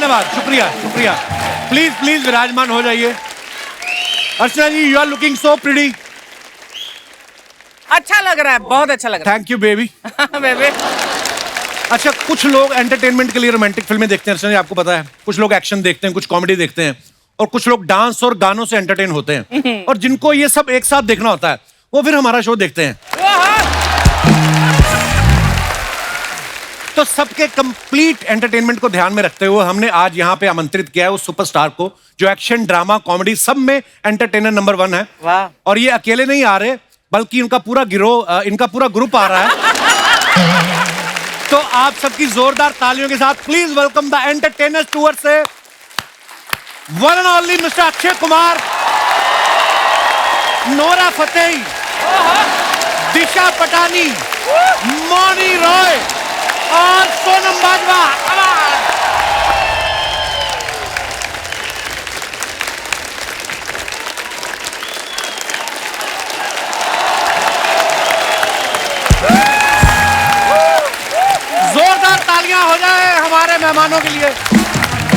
धन्यवाद, शुक्रिया शुक्रिया। प्लीज प्लीज विराजमान हो जाइए। Archana ji, you are looking so pretty. अच्छा लग रहा है, बहुत अच्छा लग रहा थैंक यू बेबी। है बेबी। अच्छा, कुछ लोग एंटरटेनमेंट के लिए रोमांटिक फिल्में देखते हैं अर्चना जी, आपको पता है। कुछ लोग एक्शन देखते हैं, कुछ कॉमेडी देखते हैं, और कुछ लोग डांस और गानों से एंटरटेन होते हैं। और जिनको ये सब एक साथ देखना होता है, वो फिर हमारा शो देखते हैं। तो सबके कंप्लीट एंटरटेनमेंट को ध्यान में रखते हुए हमने आज यहाँ पे आमंत्रित किया है उस सुपरस्टार को जो एक्शन, ड्रामा, कॉमेडी सब में एंटरटेनर नंबर 1 है। वाह। और ये अकेले नहीं आ रहे, बल्कि इनका पूरा गिरोह, इनका पूरा ग्रुप आ रहा है। तो आप सबकी जोरदार तालियों के साथ please welcome the entertainers tour से one and only mister Akshay Kumar, Nora Fatehi, Disha Patani, Mouni Roy और सोनम बाजवा। जोरदार तालियां हो जाए हमारे मेहमानों के लिए।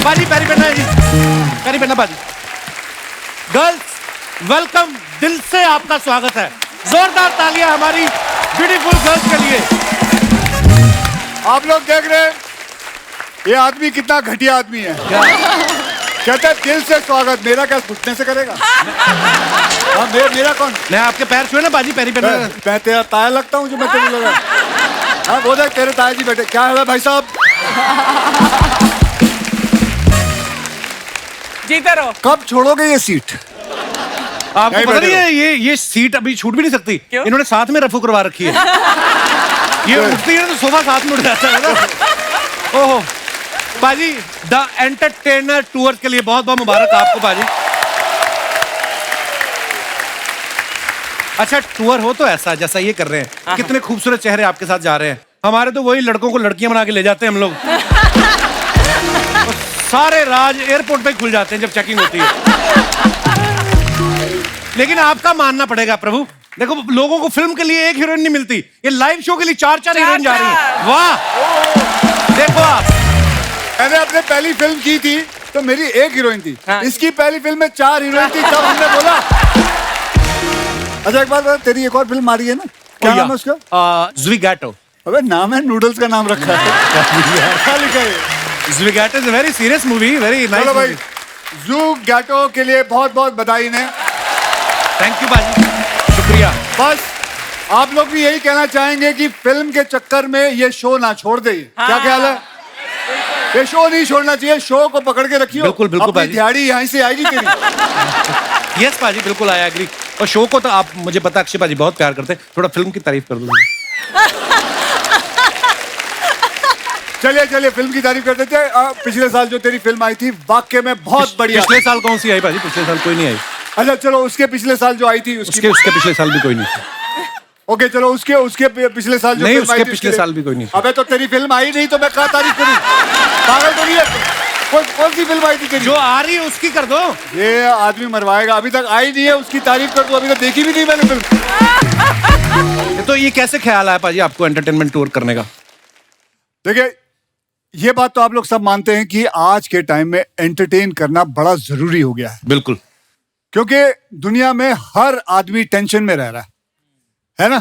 बाजी पैरी पहना जी, पैरी पहना बाजी। गर्ल्स वेलकम, दिल से आपका स्वागत है। जोरदार तालियां हमारी ब्यूटीफुल गर्ल्स के लिए। आप लोग देख रहे हैं ये आदमी कितना घटिया आदमी है। कहता है दिल से स्वागत, मेरा क्या घुटने से करेगा? हाँ, मेरा कौन? मैं आपके पैर छुए ना बाजी, पैरी पहना। मैं तेरा ताया लगता हूँ जो मैं तेरे लगा? हाँ, वो देख तेरे ताया जी बैठे। क्या है भाई साहब? जीते रहो। कब छोड़ोगे ये सीट? आपको पता नहीं है ये सीट अभी छूट भी नहीं सकती। क्यों? इन्होंने साथ में रफू करवा रखी है। ये उठती है तो सोफा साथ में उठ जाता है ना। ओहो बाजी, द एंटरटेनर टूर के लिए बहुत बहुत मुबारक आपको बाजी। अच्छा, टूर हो तो ऐसा जैसा ये कर रहे हैं। कितने खूबसूरत चेहरे आपके साथ जा रहे हैं। हमारे तो वही लड़कों को लड़कियां बना के ले जाते हैं हम लोग। सारे राज एयरपोर्ट पे खुल जाते हैं जब चेकिंग होती है। लेकिन आपका मानना पड़ेगा प्रभु, देखो लोगों को फिल्म के लिए एक हीरोइन नहीं मिलती, ये लाइव शो के लिए 4 हीरोइन जा रही है। वाह, देखो आप। मैंने अपने पहली फिल्म की थी तो मेरी एक हीरोइन थी। हाँ। इसकी पहली फिल्म में 4 हीरोइन थी, तब हमने बोला। अच्छा एक बात बता, तेरी एक और फिल्म आ रही है ना, क्या नाम है उसका? ज़्विगैटो। अबे नाम है, नूडल्स का नाम रखा है। क्या लिखा है? Zwigato is a very serious movie, very nice. चलो भाई, ज़्विगैटो के लिए बहुत बहुत बधाई ने। थैंक यू बाजी, शुक्रिया। बस आप लोग भी यही कहना चाहेंगे कि फिल्म के चक्कर में ये शो ना छोड़ दे। क्या ख्याल है? ये शो नहीं छोड़ना चाहिए, शो को पकड़ के रखियो। बिल्कुल बिल्कुल अपनी बाजी। दिहाड़ी यहाँ से आएगी तेरी। यस बाजी, बिल्कुल आई एग्री। और शो को तो आप, मुझे पता अक्षय बाजी बहुत प्यार करते हैं, थोड़ा फिल्म की तारीफ कर दो। चलिए चलिए फिल्म की तारीफ कर देते हैं। पिछले साल जो तेरी फिल्म आई थी वाकई में बहुत बढ़िया। पिछले साल कौन सी आई बाजी? पिछले साल कोई नहीं आई। अच्छा चलो, उसके पिछले साल जो आई थी उसके पिछले साल भी कोई नहीं। ओके चलो, उसके पिछले साल जो नहीं, फिल्म आई उसके थी, पिछले साल भी कोई नहीं। अबे तो तेरी फिल्म आई नहीं तो मैं क्या तारीफ करूं? पागल तो नहीं है? कौन सी फिल्म आई थी तेरी? जो आ रही है उसकी कर दो। ये आदमी मरवाएगा, अभी तक आई नहीं है, उसकी तारीफ कर दो। अभी तो देखी भी नहीं मैंने फिल्म। तो ये कैसे ख्याल आया पाजी आपको एंटरटेनमेंट टूर करने का? देखिए, ये बात तो आप लोग सब मानते हैं कि आज के टाइम में एंटरटेन करना बड़ा जरूरी हो गया है। बिल्कुल, क्योंकि दुनिया में हर आदमी टेंशन में रह रहा है ना?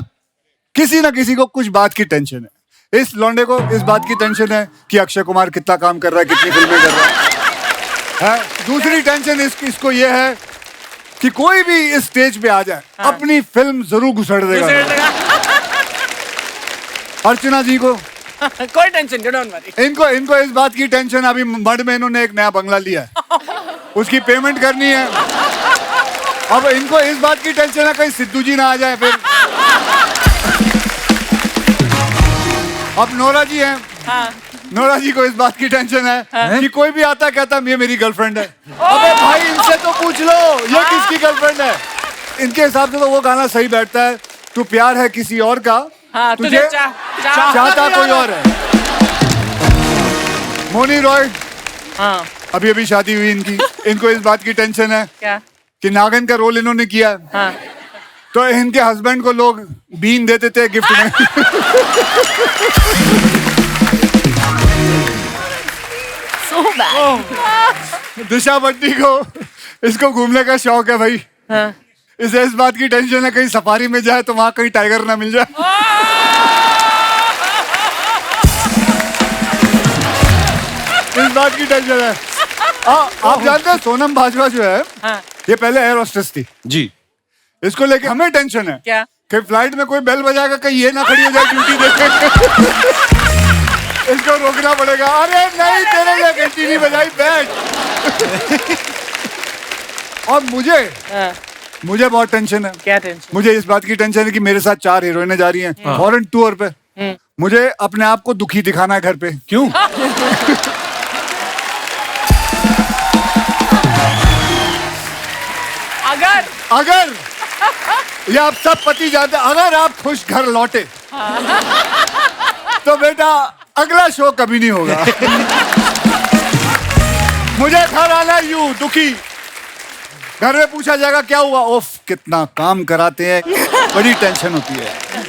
किसी ना किसी को कुछ बात की टेंशन है। इस लौंडे को इस बात की टेंशन है कि अक्षय कुमार कितना काम कर रहा है, कितनी फिल्में कर रहा है। दूसरी टेंशन इसको ये है कि कोई भी इस स्टेज पे आ जाए, अपनी फिल्म जरूर घुसड़ देगा। अर्चना जी को कोई टेंशन, डोंट वरी। इनको इस बात की टेंशन, अभी मड में इन्होंने एक नया बंगला लिया है, उसकी पेमेंट करनी है। अब इनको इस बात की टेंशन है कहीं सिद्धू जी ना आ जाए फिर। अब नोरा जी हैं। हाँ। नोरा जी को इस बात की टेंशन है कि कोई भी आता कहता ये मेरी गर्लफ्रेंड है। अबे भाई इनसे तो पूछ लो ये किसकी गर्लफ्रेंड है। इनके हिसाब से तो वो गाना सही बैठता है, तू प्यार है किसी और का, हाँ, तुझे चाहता कोई और है। मोनी रॉय, हाँ। अभी शादी हुई इनकी, इनको इस बात की टेंशन है क्या? कि नागिन का रोल इन्होंने किया। हाँ। तो इनके हस्बैंड को लोग बीन देते थे गिफ्ट में। bad. दिशा बट्टी को इसको घूमने का शौक है भाई। हाँ. इसे इस बात की टेंशन है कहीं सफारी में जाए तो वहां कहीं टाइगर ना मिल जाए। इस बात की टेंशन है। आप जानते हैं सोनम भाजपा जो है हाँ. ये पहले एयर होस्टेस थी। जी। इसको लेके हमें टेंशन है क्या? कि फ्लाइट में कोई बेल बजाएगा कहीं ये ना खड़ी हो जाए ड्यूटी देखे। इसको रोकना पड़ेगा। अरे नहीं तेरे लिए घंटी नहीं बजाई, बैठ। और हाँ. मुझे बहुत टेंशन है। क्या टेंशन? मुझे इस बात की टेंशन है कि मेरे साथ 4 हीरोइनें जा रही हैं फॉरेन टूर पे। मुझे अपने आप को दुखी दिखाना है घर पे। क्यों? अगर ये आप सब पति जानते, अगर आप खुश घर लौटे तो बेटा अगला शो कभी नहीं होगा। मुझे घर आना यूं दुखी, घर में पूछा जाएगा क्या हुआ, ओफ कितना काम कराते हैं, बड़ी टेंशन होती है।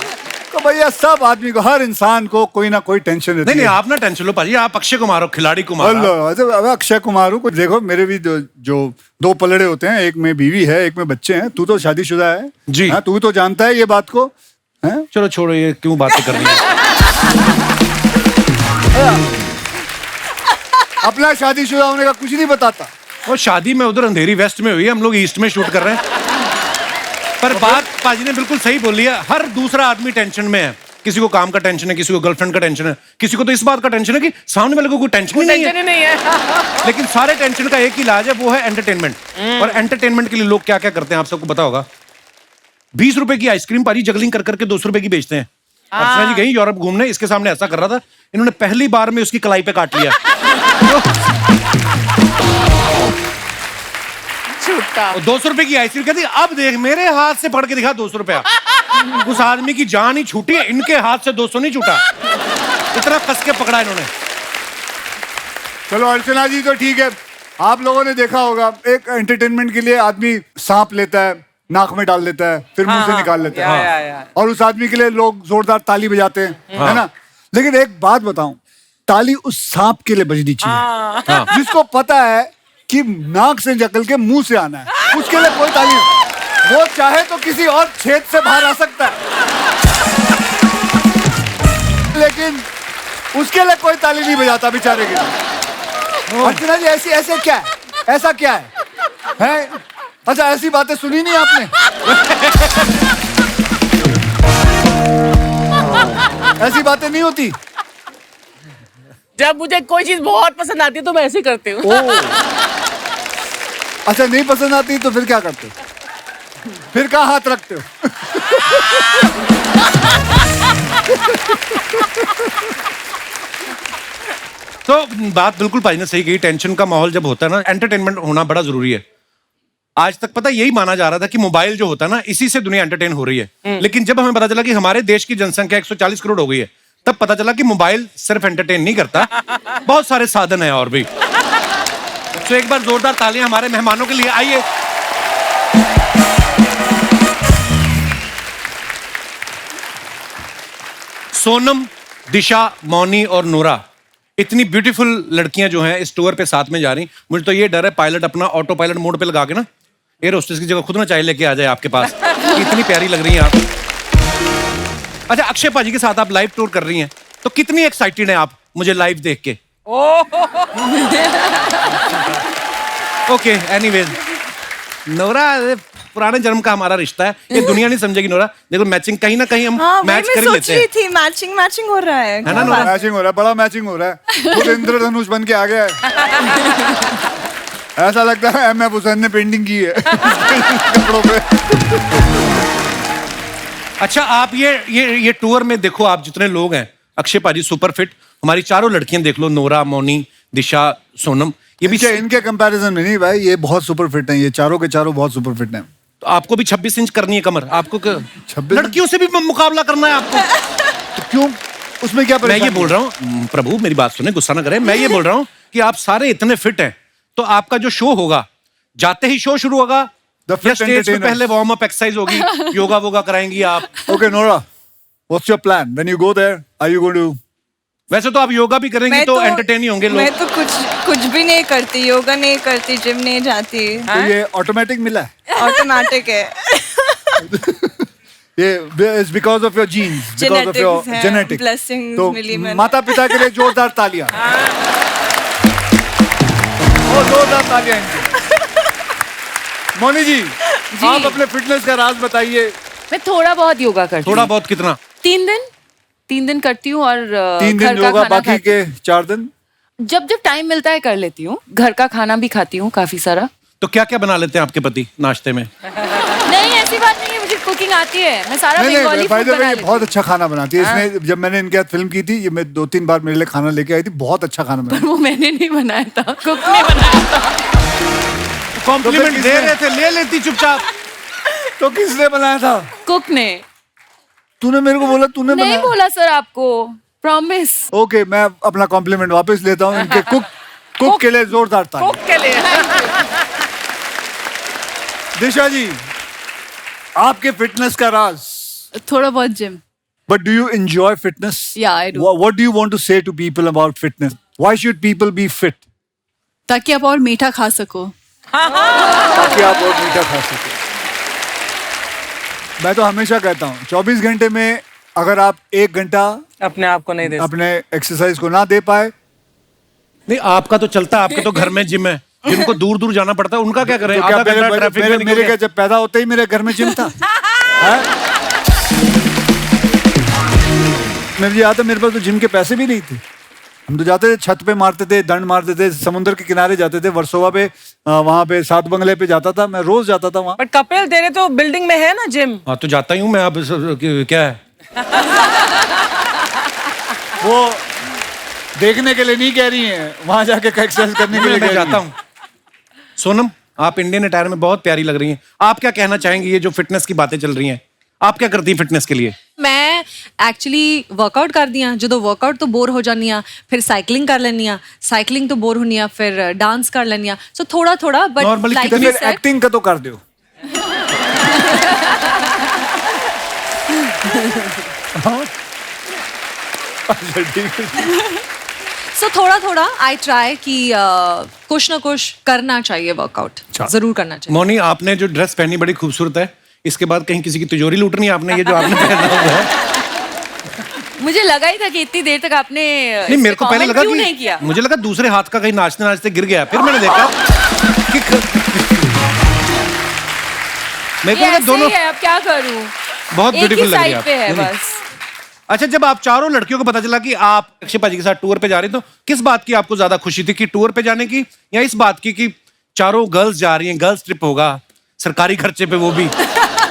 तो भैया सब आदमी को, हर इंसान को कोई ना कोई टेंशन रहती है। नहीं आप ना टेंशन लो पाजी, आप अक्षय कुमार हो, खिलाड़ी कुमार। अब अक्षय कुमार हूँ। देखो मेरे भी जो 2 पलड़े होते हैं, एक में बीवी है एक में बच्चे हैं। तू तो शादीशुदा है जी। हाँ, तू तो जानता है ये बात को है? चलो छोड़ो, ये क्यों बातें कर रही है। अपना शादीशुदा होने का कुछ नहीं बताता। और शादी में उधर अंधेरी वेस्ट में हुई है, हम लोग ईस्ट में शूट कर रहे हैं। पर बात पाजी ने बिल्कुल सही बोली है, हर दूसरा आदमी टेंशन में है। किसी को काम का टेंशन है, किसी को गर्लफ्रेंड का टेंशन है, किसी को तो इस बात का टेंशन है कि सामने वाले को कोई टेंशन ही नहीं है। लेकिन सारे टेंशन का एक ही इलाज है, वो है एंटरटेनमेंट। और एंटरटेनमेंट के लिए लोग क्या क्या करते हैं आप सबको पता होगा। 20 रुपए की आइसक्रीम पाजी जगलिंग कर करके 200 रुपए की बेचते हैं। अर्चना जी गई यूरोप घूमने, इसके सामने ऐसा कर रहा था, इन्होंने पहली बार में उसकी कलाई पे काट लिया। 200 रुपए की आइसक्रीम कहती, अब देख मेरे हाथ से पकड़ के दिखा 200 रुपया। उस आदमी की जान ही छूटी है, इनके हाथ से 200 नहीं छूटा। इतना कस के पकड़ा इन्होंने। चलो अर्चना जी तो ठीक है, आप लोगों ने देखा होगा एक एंटरटेनमेंट के लिए आदमी सांप लेता है, नाक में डाल लेता है, फिर मुंह से निकाल लेता है। और उस आदमी के लिए लोग जोरदार ताली बजाते हैं, है ना। लेकिन एक बात बताऊं, ताली उस सांप के लिए बजनी चाहिए जिसको पता है कि नाक से निकल के मुंह से आना है, उसके लिए कोई ताली नहीं। वो चाहे तो किसी और छेद से बाहर आ सकता है, लेकिन उसके लिए कोई ताली नहीं बजाता बेचारे के लिए। अर्चना जी ऐसे क्या है, ऐसा क्या है? अच्छा ऐसी बातें सुनी नहीं आपने? ऐसी बातें नहीं होती। जब मुझे कोई चीज बहुत पसंद आती है तो मैं ऐसे करती हूँ। अच्छा नहीं पसंद आती तो फिर क्या करते हो? फिर कहाँ हाथ रखते हो? तो बात बिल्कुल भाई ने सही कही, टेंशन का माहौल जब होता है ना, एंटरटेनमेंट होना बड़ा जरूरी है। आज तक पता यही माना जा रहा था कि मोबाइल जो होता है ना, इसी से दुनिया एंटरटेन हो रही है। लेकिन जब हमें पता चला कि हमारे देश की जनसंख्या 140 करोड़ हो गई है, तब पता चला कि मोबाइल सिर्फ एंटरटेन नहीं करता, बहुत सारे साधन है और भी। तो एक बार जोरदार तालियां हमारे मेहमानों के लिए, आइए। सोनम, दिशा, मौनी और नूरा, इतनी ब्यूटीफुल लड़कियां जो हैं इस टूर पे साथ में जा रही। मुझे तो ये डर है पायलट अपना ऑटो पायलट मोड पे लगा के ना एयर होस्टेस की जगह खुद ना चाय लेके आ जाए आपके पास। इतनी प्यारी लग रही हैं आप। अच्छा अक्षय पाजी के साथ आप लाइव टूर कर रही हैं, तो कितनी एक्साइटेड हैं आप मुझे लाइव देख के? ओके एनीवेज, नोरा पुराने जन्म का हमारा रिश्ता है, ये दुनिया नहीं समझेगी नोरा। देखो मैचिंग कहीं ना कहीं हम मैच कर ही लेते हैं। थी मैचिंग हो रहा है ना नोरा? मैचिंग हो रहा है, बड़ा मैचिंग हो रहा है। खुद इंद्रधनुष बन के आ गया है। ऐसा लगता है एम.एफ. हुसैन ने पेंटिंग की है कपड़ों पे। अच्छा आप ये टूर में देखो, आप जितने लोग हैं, अक्षय पाजी सुपर फिट, हमारी चारों लड़कियां देख लो, नोरा, मौनी, दिशा, सोनम, ये भी इनके कंपैरिजन में नहीं भाई, ये बहुत सुपर फिट हैं, ये चारों के चारों बहुत सुपर फिट हैं। तो आपको भी 26 इंच करनी है कमर, आपको 26 लड़कियों से भी मुकाबला करना है आपको। तो क्यों, उसमें क्या मैं ये बोल रहा हूँ, प्रभु मेरी बात सुने, गुस्सा ना करें, मैं ये बोल रहा हूँ कि आप सारे इतने फिट हैं, तो आपका जो शो होगा, जाते ही शो शुरू होगा या स्टेज पे पहले वार्म अप एक्सरसाइज होगी, योगा वोगा कराएंगी आप? Okay Nora, what's your plan when you go there? Are you going to वैसे तो आप योगा भी करेंगी तो एंटरटेन ही होंगे मैं लोग। तो कुछ भी नहीं करती, योगा नहीं करती, जिम नहीं जाती, तो ये ऑटोमेटिक मिला है, ऑटोमेटिक है। ये is because of your genes, because of your हैं, जेनेटिक। blessings तो मिली मैंने। माता पिता के लिए जोरदार तालियां। ओ जोरदार तालियां इनके। मोनी जी, आप अपने फिटनेस का राज बताइए। मैं थोड़ा बहुत योगा करती थोड़ा हूँ। बहुत कितना? 3 दिन करती हूँ और 3 दिन घर का योगा, खाना बाकी खाती के 4 दिन जब जब टाइम मिलता है कर लेती हूँ। घर का खाना भी खाती हूँ काफी सारा। तो क्या क्या बना लेते हैं आपके पति नाश्ते में? नहीं ऐसी बात नहीं है, मुझे कुकिंग आती है, मैं सारा नहीं बंगाली भाई फूड बना ये लेती बहुत हूँ। अच्छा खाना बनाती है। इसने जब मैंने इनके साथ फिल्म की थी, ये मैं 2-3 बार मेरे लिए खाना लेके आई थी, बहुत अच्छा खाना बनाती। वो मैंने नहीं बनाया था, कुक ने बनाया था। कॉम्प्लीमेंट तो दे किसने- रहे थे, ले लेती चुपचाप। तो किसने बनाया था? कुक ने। तूने मेरे को बोला तूने नहीं बनाया। बोला सर आपको, प्रॉमिस। ओके, मैं अपना कॉम्प्लीमेंट वापस लेता हूँ। इनके कुक के लिए जोरदार ताली। कुक के लिए। दिशा जी, आपके फिटनेस का राज। थोड़ा बहुत gym. But do you enjoy fitness? Yeah, I do. What do you want to say to people about fitness? Why should people be fit? ताकि आप और मीठा खा सको। ताकि आप और मीठा खा सके। मैं तो हमेशा कहता हूँ 24 घंटे में अगर आप 1 घंटा अपने आप को नहीं दे अपने एक्सरसाइज को ना दे पाए, नहीं आपका तो चलता है, आपके तो घर में जिम है। जिनको दूर दूर जाना पड़ता है उनका क्या करें? तो क्या आधा घंटा ट्रैफिक में निकल मेरे गया। क्या जब पैदा होते ही मेरे घर में जिम था? हैं? मेरे याद है, मेरे पास तो जिम के पैसे भी नहीं थे। हम तो जाते थे, छत पे मारते थे, दंड मारते थे, समुद्र के किनारे जाते थे, वर्सोवा पे, वहां पे सात बंगले पे जाता था मैं, रोज जाता था वहां। बट कपिल तेरे तो बिल्डिंग में है ना जिम। हाँ तो जाता ही हूँ मैं। अब क्या है? वो देखने के लिए नहीं कह रही हैं, वहां जाके एक्सरसाइज करने के लिए मैं कह रही जाता हैं। हूँ। सोनम, आप इंडियन अटायर में बहुत प्यारी लग रही हैं। आप क्या कहना चाहेंगी? ये जो फिटनेस की बातें चल रही हैं, आप क्या करती हैं फिटनेस के लिए? मैं एक्चुअली वर्कआउट कर दिया, जो वर्कआउट तो बोर हो जानी आ, फिर साइकिलिंग कर लेनी आ, साइकिलिंग तो बोर होनी आ, फिर डांस कर लेनी आ। सो थोड़ा थोड़ा बट Normally लाइक तो कितनी- फिर एक्टिंग का तो कर दो। अच्छा, ठीक है। सो थोड़ा थोड़ा आई ट्राई कि कुछ ना कुछ करना चाहिए, वर्कआउट जरूर करना चाहिए। मोनी, आपने जो ड्रेस पहनी बड़ी खूबसूरत है। इसके बाद कहीं किसी की तिजोरी लूटनी है आपने? ये जो आपने पहना हुआ है। मुझे लगा ही था कि इतनी देर तक आपने नहीं, मेरे को पहले लगा क्यों कि नहीं किया। मुझे लगा दूसरे हाथ का कहीं नाचते नाचते गिर गया। फिर मैंने देखा कि मेरे को ये लगा ऐसे दोनों ही है, अब क्या करूं। बहुत एक ही ब्यूटीफुल लग रही है साइड आप। पे है नहीं, नहीं। बस। अच्छा, जब आप चारों लड़कियों को पता चला कि आप अक्षय पाजी के साथ टूर पे जा रही, तो किस बात की आपको ज्यादा खुशी थी? कि टूर पे जाने की, या इस बात की कि चारों गर्ल्स जा रही हैं, गर्ल्स ट्रिप होगा, सरकारी खर्चे पे, वो भी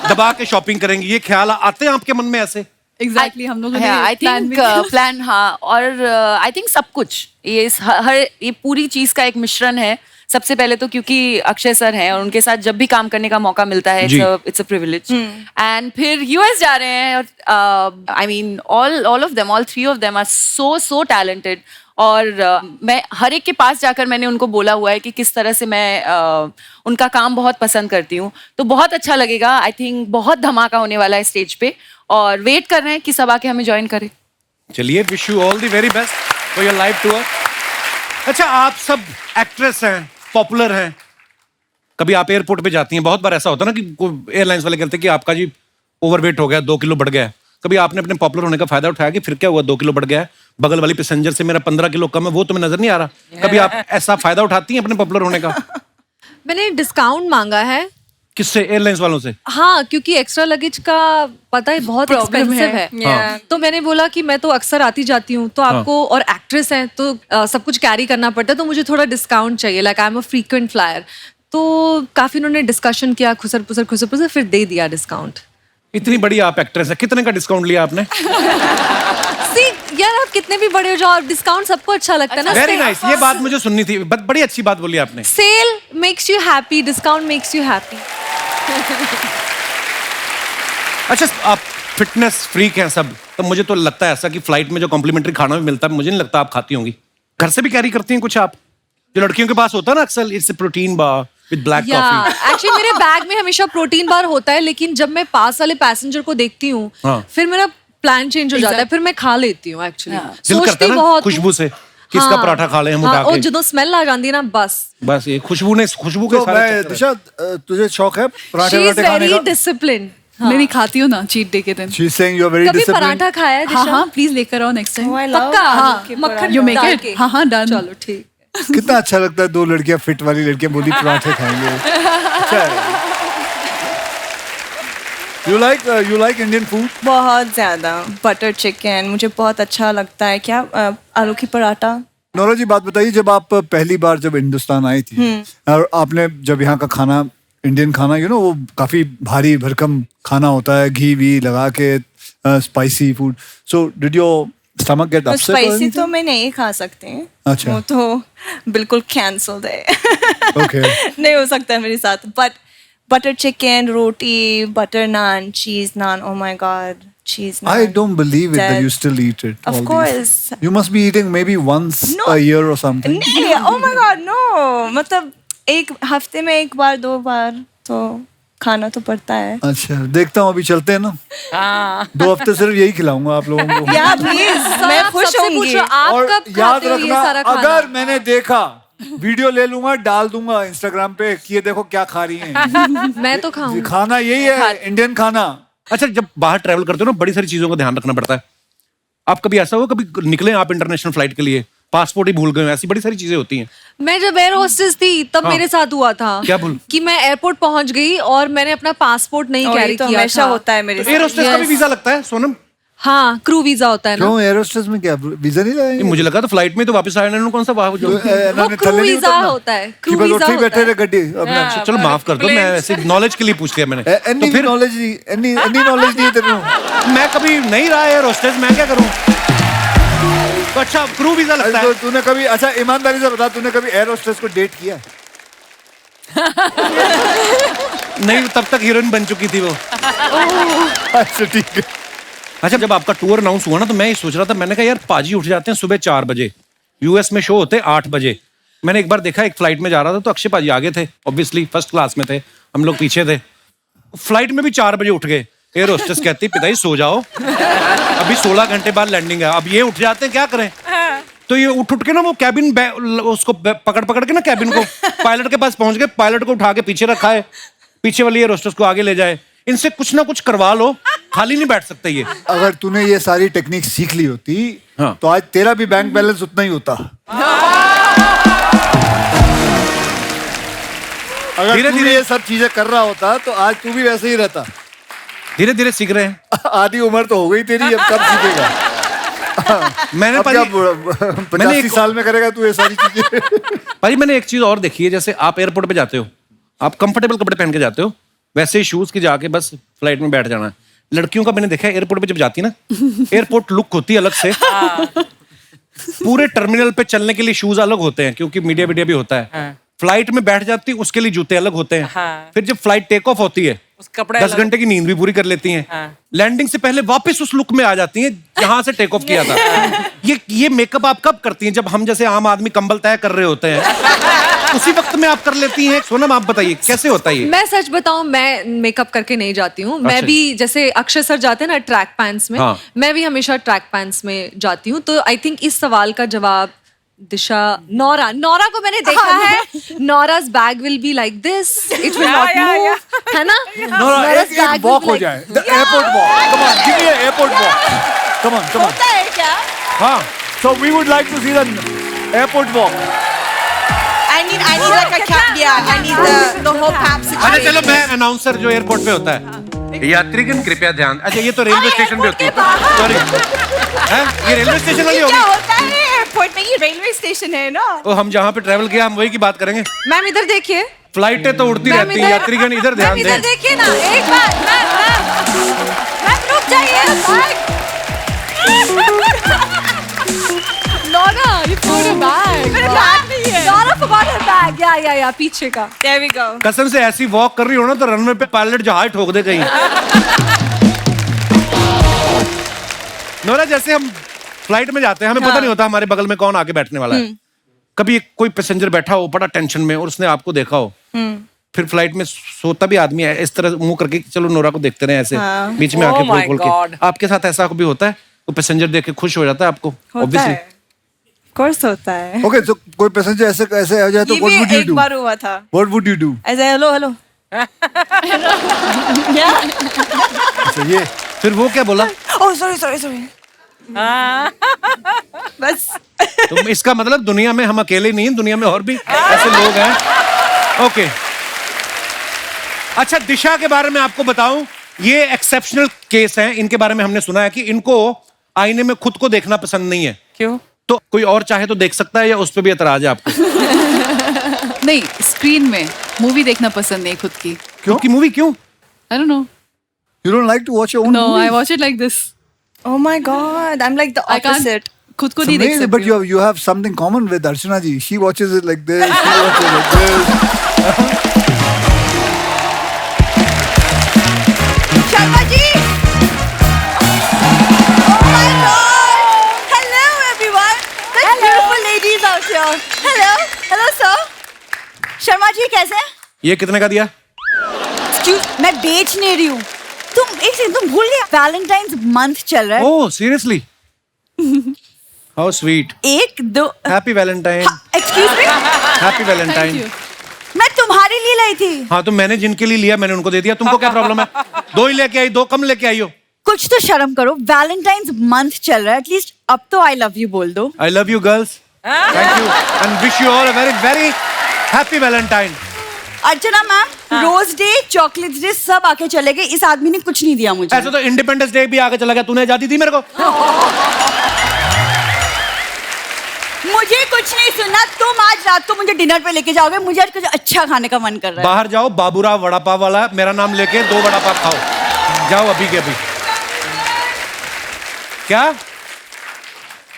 दबा के शॉपिंग करेंगी? ये ख्याल आते हैं आपके मन में ऐसे? एग्जैक्टली हम लोगों ने आई प्लान भी थिंक किया। प्लान, हाँ। और आई थिंक सब कुछ ये हर ये पूरी चीज का एक मिश्रण है। सबसे पहले तो क्योंकि अक्षय सर हैं और उनके साथ जब भी काम करने का मौका मिलता है, जी। It's a privilege. एंड फिर यूएस जा रहे हैं। I mean all of them, all 3 of them are so talented. और मैं हर एक के पास जाकर मैंने उनको बोला हुआ है कि किस तरह से मैं उनका काम बहुत पसंद करती हूँ। तो बहुत अच्छा लगेगा। आई थिंक बहुत धमाका होने वाला है स्टेज पे, और वेट कर रहे हैं कि सब आके हमें ज्वाइन करें। चलिए, wish you all the very best for your live tour. अच्छा, आप सब एक्ट्रेस हैं, पॉपुलर हैं। कभी आप एयरपोर्ट पे जाती हैं, बहुत बार ऐसा होता है ना कि एयरलाइंस वाले कहते हैं कि आपका जी ओवरवेट हो गया, 2 किलो बढ़ गया है। कभी आपने अपने पॉपुलर होने का फायदा उठाया कि फिर क्या हुआ, 2 किलो बढ़ गया है, बगल वाली पैसेंजर से मेरा 15 किलो कम है, वो तुम्हें नजर नहीं आ रहा? कभी आप ऐसा फायदा उठाती हैं अपने पॉपुलर होने का? मैंने डिस्काउंट मांगा है। किससे? एयरलाइंस वालों से? हाँ, क्योंकि एक्स्ट्रा लगेज का पता है बहुत Problem एक्सपेंसिव है। है। हाँ। तो मैंने बोला कि मैं तो अक्सर आती जाती हूँ, तो आपको, और एक्ट्रेस हैं तो सब कुछ कैरी करना पड़ता है, तो मुझे थोड़ा डिस्काउंट चाहिए। Like I am a frequent flyer. तो काफी उन्होंने डिस्कशन किया, खुसर पुसर फिर दे दिया डिस्काउंट। इतनी बड़ी आप एक्ट्रेस है, कितने का डिस्काउंट लिया आपने? सी यार, आप कितने भी बड़े हो जाओ, डिस्काउंट सबको अच्छा लगता है ना। वेरी नाइस, ये बात मुझे सुननी थी। बड़ी अच्छी बात बोली आपने। Sale makes you happy, discount makes you happy. अच्छा, आप फिटनेस फ्रीक हैं सब, तो मुझे तो लगता है ऐसा कि फ्लाइट में जो कॉम्प्लीमेंट्री खाना भी मिलता है, मुझे नहीं लगता आप खाती होंगी। घर से भी कैरी करती हैं कुछ आप? जो लड़कियों के पास होता है ना अक्सर, it's protein bar with black coffee. Actually मेरे बैग में हमेशा प्रोटीन बार होता है, लेकिन जब मैं पास वाले पैसेंजर को देखती हूँ, हाँ। फिर मेरा प्लान चेंज हो जाता है, फिर मैं खा लेती हूँ एक्चुअली। दिल करता है ना खुशबू से कि इसका पराठा खा लें हम उठा और के। ਜਦੋਂ स्मेल आ जाती है ना, बस ये खुशबू के तो सारे मैं चक्कर दिशा, तुझे शौक है पराठे शी इज वराठे खाने वेरी का? डिसिप्लिन। मैं नहीं खाती हूँ ना चीट डे के दिन। She's saying you're very कभी disciplined. पराठा खाया है हाँ दिशा? हाँ प्लीज लेकर आओ next time. Oh, I love पक्का? आलू के मक्खन पराठा। You make डाल it? के? हाँ हाँ डन। चलो ठीक। कितना अच्छा लगता है, दो लड़कियां फिट वाली लड़कियां बोली पराठे खाएंगे। अच्छा है। You like Indian food? बहुत ज्यादा बटर चिकन मुझे बहुत अच्छा लगता है। क्या आलू की पराठा। नोरा जी, बात बताइए, जब आप पहली बार जब हिंदुस्तान आई थी और आपने जब यहाँ का खाना, इंडियन खाना, वो काफी भारी भरकम खाना होता है, घी वी लगा के, spicy food, so did your stomach get upset? Spicy तो मैं नहीं खा सकती। अच्छा। वो तो बिल्कुल कैंसल्ड है। Okay. नहीं हो सकता है मेरे साथ। But butter chicken, roti, butter naan, cheese naan, oh my god, cheese naan. I don't believe it that That- you still eat it. Of all these. course. You must be eating maybe once No. a year or something. नहीं, oh my god, no. मतलब एक हफ्ते में एक बार 2 बार तो खाना तो पड़ता है। अच्छा, देखता हूँ, अभी चलते हैं ना। 2 हफ्ते सिर्फ यही खिलाऊंगा आप लोगों को। या प्लीज, मैं आप खुश सबसे होंगी। पूछो, आप और कब याद खाते हो ये रखना, सारा खाना? अगर मैंने देखा, वीडियो ले लूंगा, डाल दूंगा इंस्टाग्राम पे कि ये देखो क्या खा रही हैं। मैं तो खाऊंगी। खाना यही है, इंडियन खाना। अच्छा, जब बाहर ट्रैवल करते हो ना, बड़ी सारी चीजों का ध्यान रखना पड़ता है। आप कभी ऐसा हो, कभी निकले आप इंटरनेशनल फ्लाइट के लिए, पासपोर्ट ही भूल गए, ऐसी बड़ी सारी चीजें होती हैं। मैं जब एयर होस्टेस थी तब हाँ। मेरे साथ हुआ था। क्या भूल? कि मैं एयरपोर्ट पहुंच गई और मैंने अपना पासपोर्ट नहीं और ये कैरी तो किया हमेशा था। होता है मेरे एयर होस्टेस का भी Yes. वीजा लगता है सोनम? हाँ, क्रू वीजा होता है ना। क्यों, एयर होस्टेस में क्या वीजा नहीं ये लगाएंगे? मुझे लगा तो फ्लाइट में तो वापस आया ना, कौन सा वहां जो वो क्रू वीजा होता है, क्रू वीजा बैठे होता रहे है। गड्डी अच्छा, चलो माफ कर दो, मैं ऐसे नॉलेज के लिए पूछ लिया मैंने। एनी तो फिर नॉलेज नहीं, एनी नॉलेज नहीं है तेरे को। मैं कभी नहीं रहा एयर होस्टेस, मैं क्या करूं? तो अच्छा, क्रू वीजा लगता तो है। तूने कभी, अच्छा ईमानदारी से बता, तूने कभी एयर होस्टेस को डेट किया? नहीं, तब तक हीरोइन बन चुकी थी वो। अच्छा ठीक है। अच्छा, जब आपका टूर अनाउंस हुआ ना, तो मैं ये सोच रहा था, मैंने कहा यार पाजी उठ जाते हैं सुबह 4 बजे, यूएस में शो होते हैं 8 बजे। मैंने एक बार देखा, एक फ्लाइट में जा रहा था तो अक्षय पाजी आगे थे, ऑब्वियसली फर्स्ट क्लास में थे, हम लोग पीछे थे। फ्लाइट में भी 4 बजे उठ गए। एयर होस्टेस कहती पिताजी सो जाओ, अभी 16 घंटे बाद लैंडिंग है। अब ये उठ जाते हैं, क्या करें? तो ये उठ के ना वो कैबिन उसको पकड़ के ना कैबिन को पायलट के पास पहुंच गए, पायलट को उठा के पीछे रखा है, पीछे वाली एयर होस्टेस को आगे ले जाए। इनसे कुछ ना कुछ करवा लो, खाली नहीं बैठ सकते ये। अगर तूने ये सारी टेक्निक सीख ली होती, हाँ। तो आज तेरा भी बैंक बैलेंस उतना ही होता। अगर धीरे तू धीरे- ये सब चीजें कर रहा होता तो आज तू भी वैसे ही रहता। धीरे धीरे सीख रहे हैं। आधी उम्र तो हो गई तेरी, अब कब सीखेगा? मैंने अब पाजी, क्या मैंने 85 एक- साल में करेगा तू ये सारी चीजें? भाई मैंने एक चीज और देखी है, जैसे आप एयरपोर्ट पे जाते हो, आप कंफर्टेबल कपड़े पहन के जाते हो, वैसे ही शूज की जाके बस फ्लाइट में बैठ जाना है। लड़कियों का मैंने देखा है एयरपोर्ट पे जब जाती ना, एयरपोर्ट लुक होती है अलग से। पूरे टर्मिनल पे चलने के लिए शूज अलग होते हैं, क्योंकि मीडिया वीडिया भी होता है। फ्लाइट में बैठ जाती उसके लिए जूते अलग होते हैं। फिर जब फ्लाइट टेक ऑफ होती है, 10 घंटे की नींद भी पूरी कर लेती हैं। लैंडिंग से पहले वापस उस लुक में आ जाती हैं जहां से टेक ऑफ किया था। ये मेकअप आप कब करती हैं? जब हम जैसे आम आदमी कंबल तय कर रहे होते हैं, उसी वक्त में आप कर लेती हैं। सोनम आप बताइए कैसे होता है ये? मैं सच बताऊं, मैं मेकअप करके नहीं जाती हूँ। मैं अच्छा। भी जैसे अक्षय सर जाते हैं ना ट्रैक पैंट्स में, हाँ। मैं भी हमेशा ट्रैक पैंट्स में जाती हूँ। तो आई थिंक इस सवाल का जवाब दिशा, नौरा को मैंने देखा है, Nora's bag will be like this, it will not move, है ना? Nora's bag will walk be हो like- जाए, airport walk, come on give me airport walk, come on. होता है क्या? हाँ, so we would like to see the airport walk. I need like a cap. Yeah, I need the whole cap अच्छा situation. चलो, मैं announcer जो airport पे होता है, यात्रीगण कृपया ध्यान। अच्छा ये तो रेलवे स्टेशन पे होती है, सॉरी। ये रेलवे स्टेशन वाली क्या होगी। होता है एयरपोर्ट में? ये रेलवे स्टेशन है ना? तो हम जहाँ पे ट्रैवल किया हम वही की बात करेंगे। मैम इधर देखिए, फ्लाइटें तो उड़ती मैम रहती हैं, इधर- यात्रीगण इधर ध्यान मैम इधर दें। देखिए ना, एक बार मैम रुक जाइए। Nora, you forgot a bag. मेरा बैग नहीं है। Naura forgot her bag. या पीछे का। There we go. कसम से ऐसी वॉक कर रही हो ना तो रनवे पे पायलट जहाज ठोक दे कहीं। नोरा, जैसे हम फ्लाइट में जाते हैं, हमें पता नहीं होता हमारे बगल में कौन आके बैठने वाला है। कभी कोई पैसेंजर बैठा हो बड़ा टेंशन में और उसने आपको देखा हो, फिर फ्लाइट में सोता भी आदमी है इस तरह मुंह करके, चलो नोरा को देखते रहे ऐसे बीच में Oh आके my खोल के। God. आपके साथ ऐसा भी होता है? तो पैसेंजर देख के खुश हो जाता है आपको? होता Obviously. है, of course होता है। ओके, तो कोई पैसेंजर ऐसे ऐसे आ जाए तो ये व्हाट वुड भी यू एक डू? बार हुआ था। What would you do? ऐसे हेलो हेलो। अच्छा, ये फिर वो क्या बोला? Oh sorry sorry sorry. बस तो इसका मतलब दुनिया में हम अकेले नहीं हैं, दुनिया में और भी ऐसे लोग हैं। ओके, अच्छा दिशा के बारे में आपको बताऊं, ये एक्सेप्शनल केस हैं। इनके बारे में हमने सुना है कि इनको आईने में खुद को देखना पसंद नहीं है। क्यों? तो कोई और चाहे तो देख सकता है या उस पर भी एतराज है आपको? नहीं, स्क्रीन में मूवी देखना पसंद नहीं खुद की। क्यों की मूवी क्यों? I don't know. You don't like to watch your own no, I watch it like this. oh my god, I'm like the I can't opposite. खुद को नहीं देख सकती। But you have something common with Archana ji. She watches it like this. She watches it like this. Sharma ji! Oh my god! Hello everyone! Such beautiful ladies out here. Hello, hello sir. Sharma ji कैसे हैं? ये कितने का दिया? Excuse, मैं बेच नहीं रही हूँ। तुम एक सेकंड, तुम भूल गया वैलेंटाइंस मंथ चल रहा है। Oh seriously? How sweet. एक दो happy Valentine. Excuse me, happy Valentine. मैं तुम्हारे लिए लाई थी। हाँ तो मैंने जिनके लिए लिया मैंने उनको दे दिया, तुमको क्या प्रॉब्लम है? दो ही लेके आई, दो कम लेके आई हो। कुछ तो शर्म करो, वैलेंटाइंस मंथ चल रहा है, एटलीस्ट अब तो आई लव यू बोल दो। I love you girls, thank you and wish you all a very very happy valentine. Archana ma'am, rose day, chocolate day सब आके चले गए, इस आदमी ने कुछ नहीं दिया मुझे। ऐसे तो इंडिपेंडेंस डे भी आगे चला गया, तूने आजादी दी मेरे को? मुझे कुछ नहीं सुनना, तुम आज रात को मुझे डिनर पे लेके जाओगे, मुझे आज कुछ अच्छा खाने का मन कर रहा है। बाहर जाओ, बाबूराव वड़ा पाव वाला मेरा नाम लेके 2 वड़ा पाव खाओ, जाओ अभी के अभी। क्या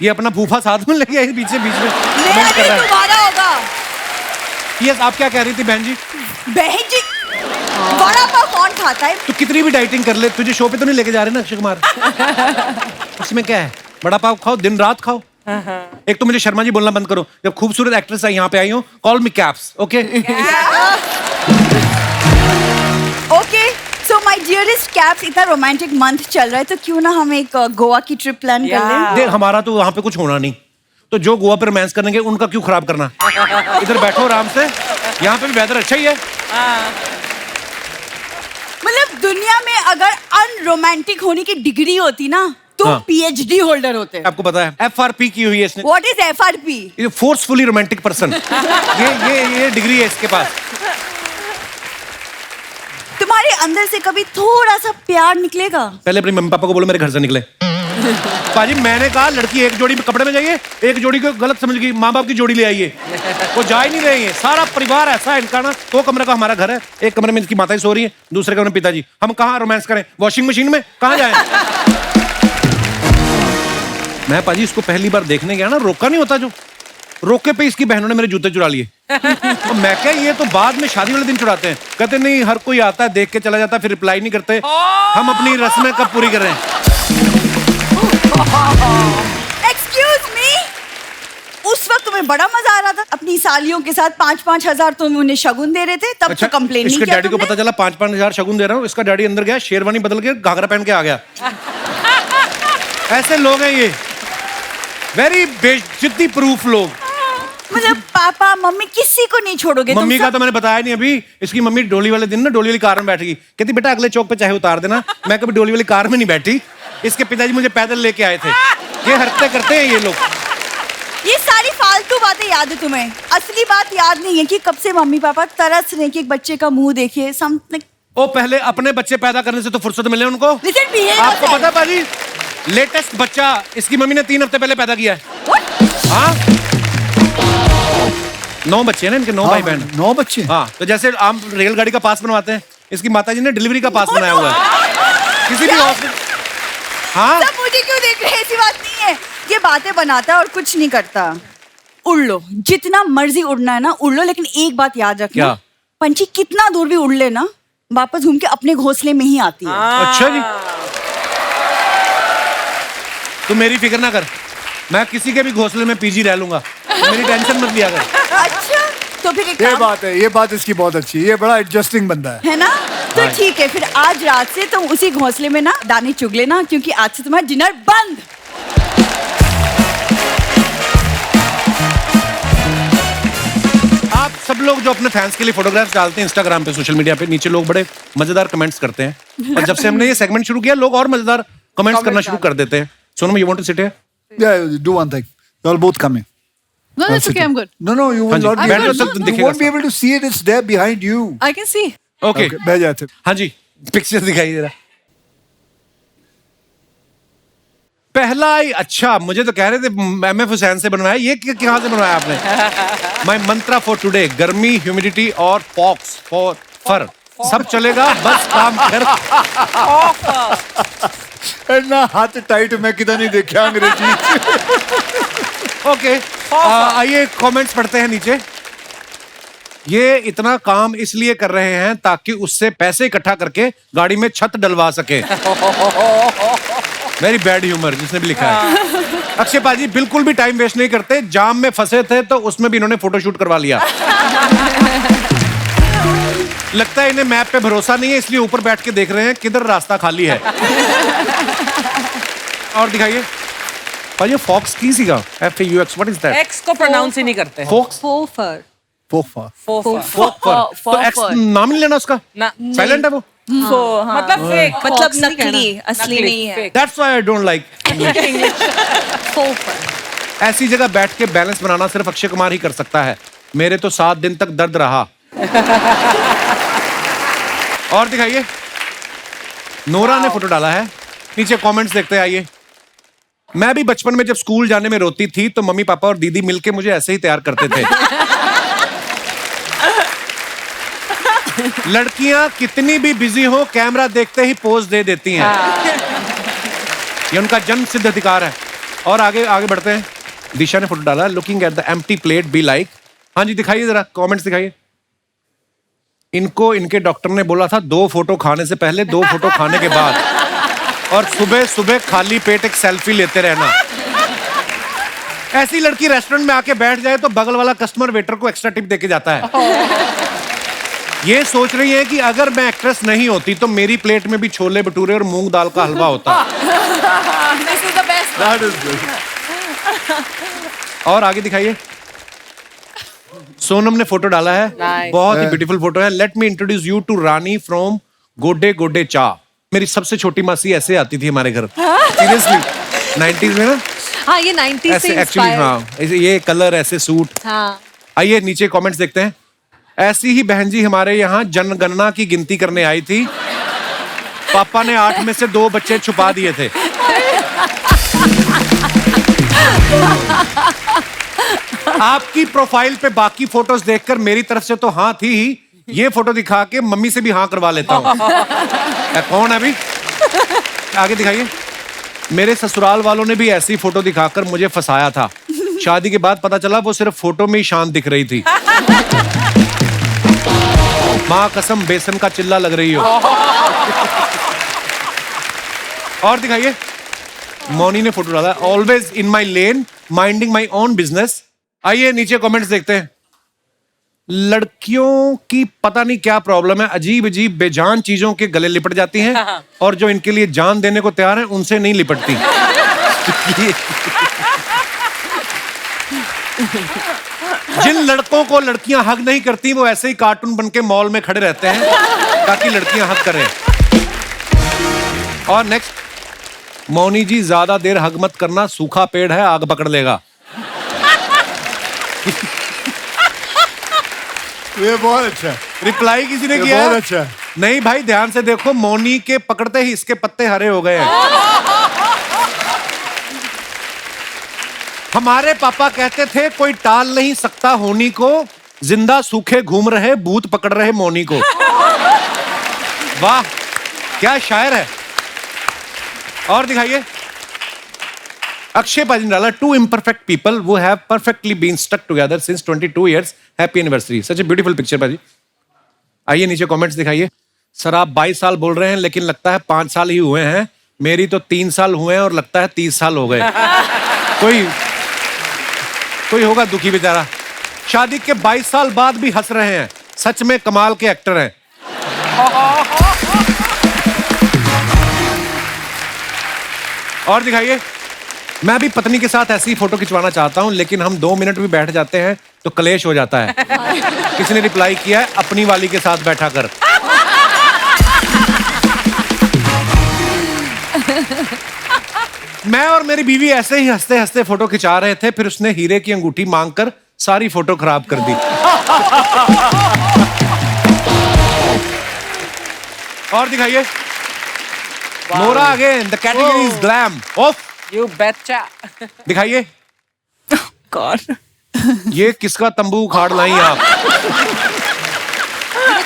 ये अपना फूफा साथ में लेके आई पीछे बीच में मेरा कमेंट कर भी रहा है? तुम्हारा होगा। यस, आप क्या कह रही थी बहन जी? बहन जी, वड़ा पाव कौन खाता है? तो कितनी भी डाइटिंग कर ले, तुझे शो पे तो नहीं लेके जा रहे ना अक्षय कुमार? उसमें क्या है, वड़ा पाव खाओ, दिन रात खाओ। एक तो मुझे शर्मा जी बोलना बंद करो, जब खूबसूरत एक्ट्रेस यहाँ पे आई हो, call me caps, okay? Okay, so my dearest caps, इतना रोमांटिक मंथ चल रहा है तो क्यों ना हम एक गोवा की ट्रिप प्लान कर लें? देख हमारा तो वहां पे कुछ होना नहीं, तो जो गोवा पे रोमांस करेंगे उनका क्यों खराब करना? इधर बैठो आराम से, यहाँ पे भी वेदर अच्छा ही है। मतलब दुनिया में अगर अनरोमांटिक होने की डिग्री होती ना, तुम हाँ। पीएचडी होल्डर होते। आपको पता है FRP की हुई है इसने, व्हाट इज एफआरपी? ये फोर्सफुली रोमांटिक पर्सन, ये डिग्री है इसके पास। तुम्हारे अंदर से कभी थोड़ा सा प्यार निकलेगा? पहले अपने मम्मी पापा को बोलो मेरे घर से निकले। पाजी मैंने कहा लड़की एक जोड़ी में कपड़े में जाइए, एक जोड़ी को गलत समझ गई, माँ बाप की जोड़ी ले आइए, वो जा ही नहीं रही है। सारा परिवार ऐसा है इनका ना, 2 कमरे का हमारा घर है, एक कमरे में इनकी माता सो रही है, दूसरे कमरे में पिताजी। हम कहाँ रोमांस करें? वॉशिंग मशीन में कहाँ जाएं? मैं पाजी इसको पहली बार देखने गया ना, रोका नहीं होता, जो रोके पे इसकी बहनों ने मेरे जूते चुरा लिए। तो मैं क्या, ये तो बाद में शादी वाले दिन चुराते हैं। कहते नहीं हर कोई आता है देख के चला जाता है, फिर रिप्लाई नहीं करते। हम अपनी रस्में कब पूरी कर रहे हैं? एक्सक्यूज मी, उस वक्त तुम्हें बड़ा मजा आ रहा था अपनी सालियों के साथ, 5-5 हजार तुम उन्हें शगुन दे रहे थे, तब तो कंप्लेन नहीं इसके किया डैडी को तुमने? पता चला 5-5 हजार शगुन दे रहा हूँ, इसका डैडी अंदर गया, शेरवानी बदल के घाघरा पहन के आ गया। ऐसे लोग हैं ये, वेरी बेइज्जती प्रूफ लोग। मतलब पापा मम्मी किसी को नहीं छोड़ोगे? मम्मी तुम का सब? तो मैंने बताया नहीं अभी। इसकी मम्मी डोली वाले दिन ना डोली वाली कार में बैठ गई, कहती बेटा अगले चौक पे चाहे उतार देना। मैं कभी डोली वाली कार में नहीं बैठी, इसके पिताजी मुझे पैदल लेके आए थे। ये हरकतें करते हैं ये लोग। ये सारी फालतू बातें याद है तुम्हें, असली बात याद नहीं है कि कब से मम्मी पापा तरस रहे कि एक बच्चे का मुंह देखिए। ओ पहले अपने बच्चे पैदा करने से तो फुर्सत मिले उनको। Listen, behave आपको yourself. पता पाजी, लेटेस्ट बच्चा इसकी मम्मी ने 3 हफ्ते पहले पैदा किया है। हाँ 9 बच्चे हैं ना इनके, 9 भाई बहन। 9 बच्चे? हाँ तो जैसे आम रेलगाड़ी का पास बनवाते हैं, इसकी माताजी ने डिलीवरी का पास बनाया हुआ है। किसी भी हॉस्पिटल। हाँ सब मुझे क्यों देख रहे हैं? ऐसी बात नहीं है, ये बातें बनाता है और कुछ नहीं करता। उड़ लो, जितना मर्जी उड़ना है ना उड़ लो, लेकिन एक बात याद रखना, क्या? पंछी कितना दूर भी उड़ ले ना, वापस घूम के अपने घोंसले में ही आती है। अच्छा जी, तू मेरी फिक्र ना कर, मैं किसी के भी घोंसले में पीजी रह लूंगा, मेरी टेंशन मत लिया कर। अच्छा, तो फिर एक ये काम बात है, ये बात इसकी बहुत अच्छी है, ये बड़ा एडजस्टिंग बंदा है। है ना, तो ठीक है, फिर आज रात से तुम उसी घोंसले में ना दाने चुग लेना, क्योंकि आज से तुम्हारा डिनर बंद। आप सब लोग जो अपने फैंस के लिए फोटोग्राफ्स डालते हैं इंस्टाग्राम पे, सोशल मीडिया पे, नीचे लोग बड़े मजेदार कमेंट्स करते हैं, और जब से हमने ये सेगमेंट शुरू किया लोग और मजेदार कमेंट्स करना शुरू कर देते हैं। Sonam, you want to sit here? Yeah, do one thing. You're both coming. No, that's okay. I'm good. No, you हाँ will जी, not be बैठ able जाओ, to. सब You दिखेगा won't be able to see it. It's there behind you. I can see. Okay, बैठ जाते। हाँ जी, picture दिखाइए जरा। पहला ही अच्छा, मुझे तो कह रहे थे एमएफ हुसैन से बनवाया, ये कहाँ से बनवाया आपने? माय मंत्रा फॉर टुडे, गर्मी, ह्यूमिडिटी और पॉक्स फॉर फर, सब चलेगा, बस काम कर। ना हाथ टाइट मैं किधर नहीं देखा अंग्रेजी। ओके, आइए कमेंट्स पढ़ते हैं नीचे। ये इतना काम इसलिए कर रहे हैं ताकि उससे पैसे इकट्ठा करके गाड़ी में छत डलवा सके। वेरी बैड ह्यूमर जिसने भी लिखा है। अक्षय पाजी बिल्कुल भी टाइम वेस्ट नहीं करते, जाम में फंसे थे तो उसमें भी इन्होंने फोटोशूट करवा लिया। लगता है इन्हें मैप पे भरोसा नहीं है, इसलिए ऊपर बैठ के देख रहे हैं किधर रास्ता खाली है। और दिखाइए पाजी, फॉक्स की सीगा, FAUX, what is that? X को प्रोनाउंस ही नहीं करते। Faux, Fofer. फोफा। तो एक्स नाम नहीं लेना उसका, ना, साइलेंट है वो। मतलब फेक, मतलब नकली, असली नहीं है। That's why I don't like English. Fofer. ऐसी जगह बैठ के बैलेंस बनाना सिर्फ अक्षय कुमार ही कर सकता है। मेरे तो 7 दिन तक दर्द रहा। और दिखाइए, नोरा ने फोटो डाला है, नीचे कमेंट्स देखते हैं, आइए। मैं भी बचपन में जब स्कूल जाने में रोती थी तो मम्मी पापा और दीदी मिलके मुझे ऐसे ही तैयार करते थे। लड़कियां कितनी भी बिजी हो, कैमरा देखते ही पोज दे देती हैं। ये उनका जन्म सिद्ध अधिकार है। और आगे आगे बढ़ते हैं। दिशा ने फोटो डाला, looking at the empty plate be like. हाँ जी, दिखाइए जरा कमेंट्स दिखाइए। इनको इनके डॉक्टर ने बोला था 2 फोटो खाने से पहले, 2 फोटो खाने के बाद, और सुबह सुबह खाली पेट एक सेल्फी लेते रहना। ऐसी लड़की रेस्टोरेंट में आके बैठ जाए तो बगल वाला कस्टमर वेटर को एक्स्ट्रा टिप देके जाता है। ये सोच रही है कि अगर मैं एक्ट्रेस नहीं होती तो मेरी प्लेट में भी छोले भटूरे और मूंग दाल का हलवा होता। This is the best. That is good. और आगे दिखाइए, सोनम ने फोटो डाला है, बहुत ही ब्यूटीफुल फोटो है। Let me introduce you to Rani from गोडे गोडे चा। मेरी सबसे छोटी मासी ऐसे आती थी हमारे घर, सीरियसली, 90s में ना। हाँ, ये 90s ऐसे से एक्चुअली, inspired. हाँ, ये कलर, ऐसे सूट। हाँ. आइए नीचे कमेंट्स देखते हैं। ऐसी ही बहन जी हमारे यहाँ जनगणना की गिनती करने आई थी, पापा ने 8 में से 2 बच्चे छुपा दिए थे। आपकी प्रोफाइल पे बाकी फोटोज देखकर मेरी तरफ से तो हाँ थी ही, ये फोटो दिखा के मम्मी से भी हाँ करवा लेता हूँ। कौन है अभी? आगे दिखाइए। मेरे ससुराल वालों ने भी ऐसी फोटो दिखाकर मुझे फंसाया था। शादी के बाद पता चला वो सिर्फ फोटो में ही शांत दिख रही थी। माँ कसम बेसन का चिल्ला लग रही हो। और दिखाइए, मौनी ने फोटो डाला, always in my lane minding my own business. आइए नीचे कमेंट्स देखते हैं। लड़कियों की पता नहीं क्या प्रॉब्लम है, अजीब अजीब बेजान चीजों के गले लिपट जाती हैं, और जो इनके लिए जान देने को तैयार है उनसे नहीं लिपटती। जिन लड़कों को लड़कियां हग नहीं करती वो ऐसे ही कार्टून बन के मॉल में खड़े रहते हैं ताकि लड़कियां हग करें। और नेक्स्ट, मौनी जी ज्यादा देर हग मत करना, सूखा पेड़ है आग पकड़ लेगा। ये बहुत अच्छा है। रिप्लाई किसी ने ये किया? बहुत अच्छा है। नहीं भाई, ध्यान से देखो, मौनी के पकड़ते ही इसके पत्ते हरे हो गए हैं। हमारे पापा कहते थे कोई टाल नहीं सकता होनी को, जिंदा सूखे घूम रहे भूत पकड़ रहे मौनी को। वाह, क्या शायर है। और दिखाइए, अक्षय पाजी ने डाला, 2 imperfect people who have perfectly been stuck together since 22 years. Happy anniversary. Such a beautiful picture पाजी। आइए नीचे कमेंट्स दिखाइए। सर आप 22 साल बोल रहे हैं लेकिन लगता है 5 साल ही हुए हैं। मेरी तो 3 साल हुए हैं और लगता है 30 साल हो गए। कोई होगा दुखी बेचारा। शादी के 22 साल बाद भी हंस रहे हैं, सच में कमाल के एक्टर हैं। और दिखाइए। मैं भी पत्नी के साथ ऐसी फोटो खिंचवाना चाहता हूं, लेकिन हम 2 मिनट भी बैठ जाते हैं तो कलेश हो जाता है। किसी ने रिप्लाई किया है, अपनी वाली के साथ बैठा कर। मैं और मेरी बीवी ऐसे ही हंसते हंसते फोटो खिंचा रहे थे, फिर उसने हीरे की अंगूठी मांगकर सारी फोटो खराब कर दी। और दिखाइए। Nora again, the category is glam. Of. You betcha. दिखाइए। God. ये किसका तंबू उखाड़ लाई आप?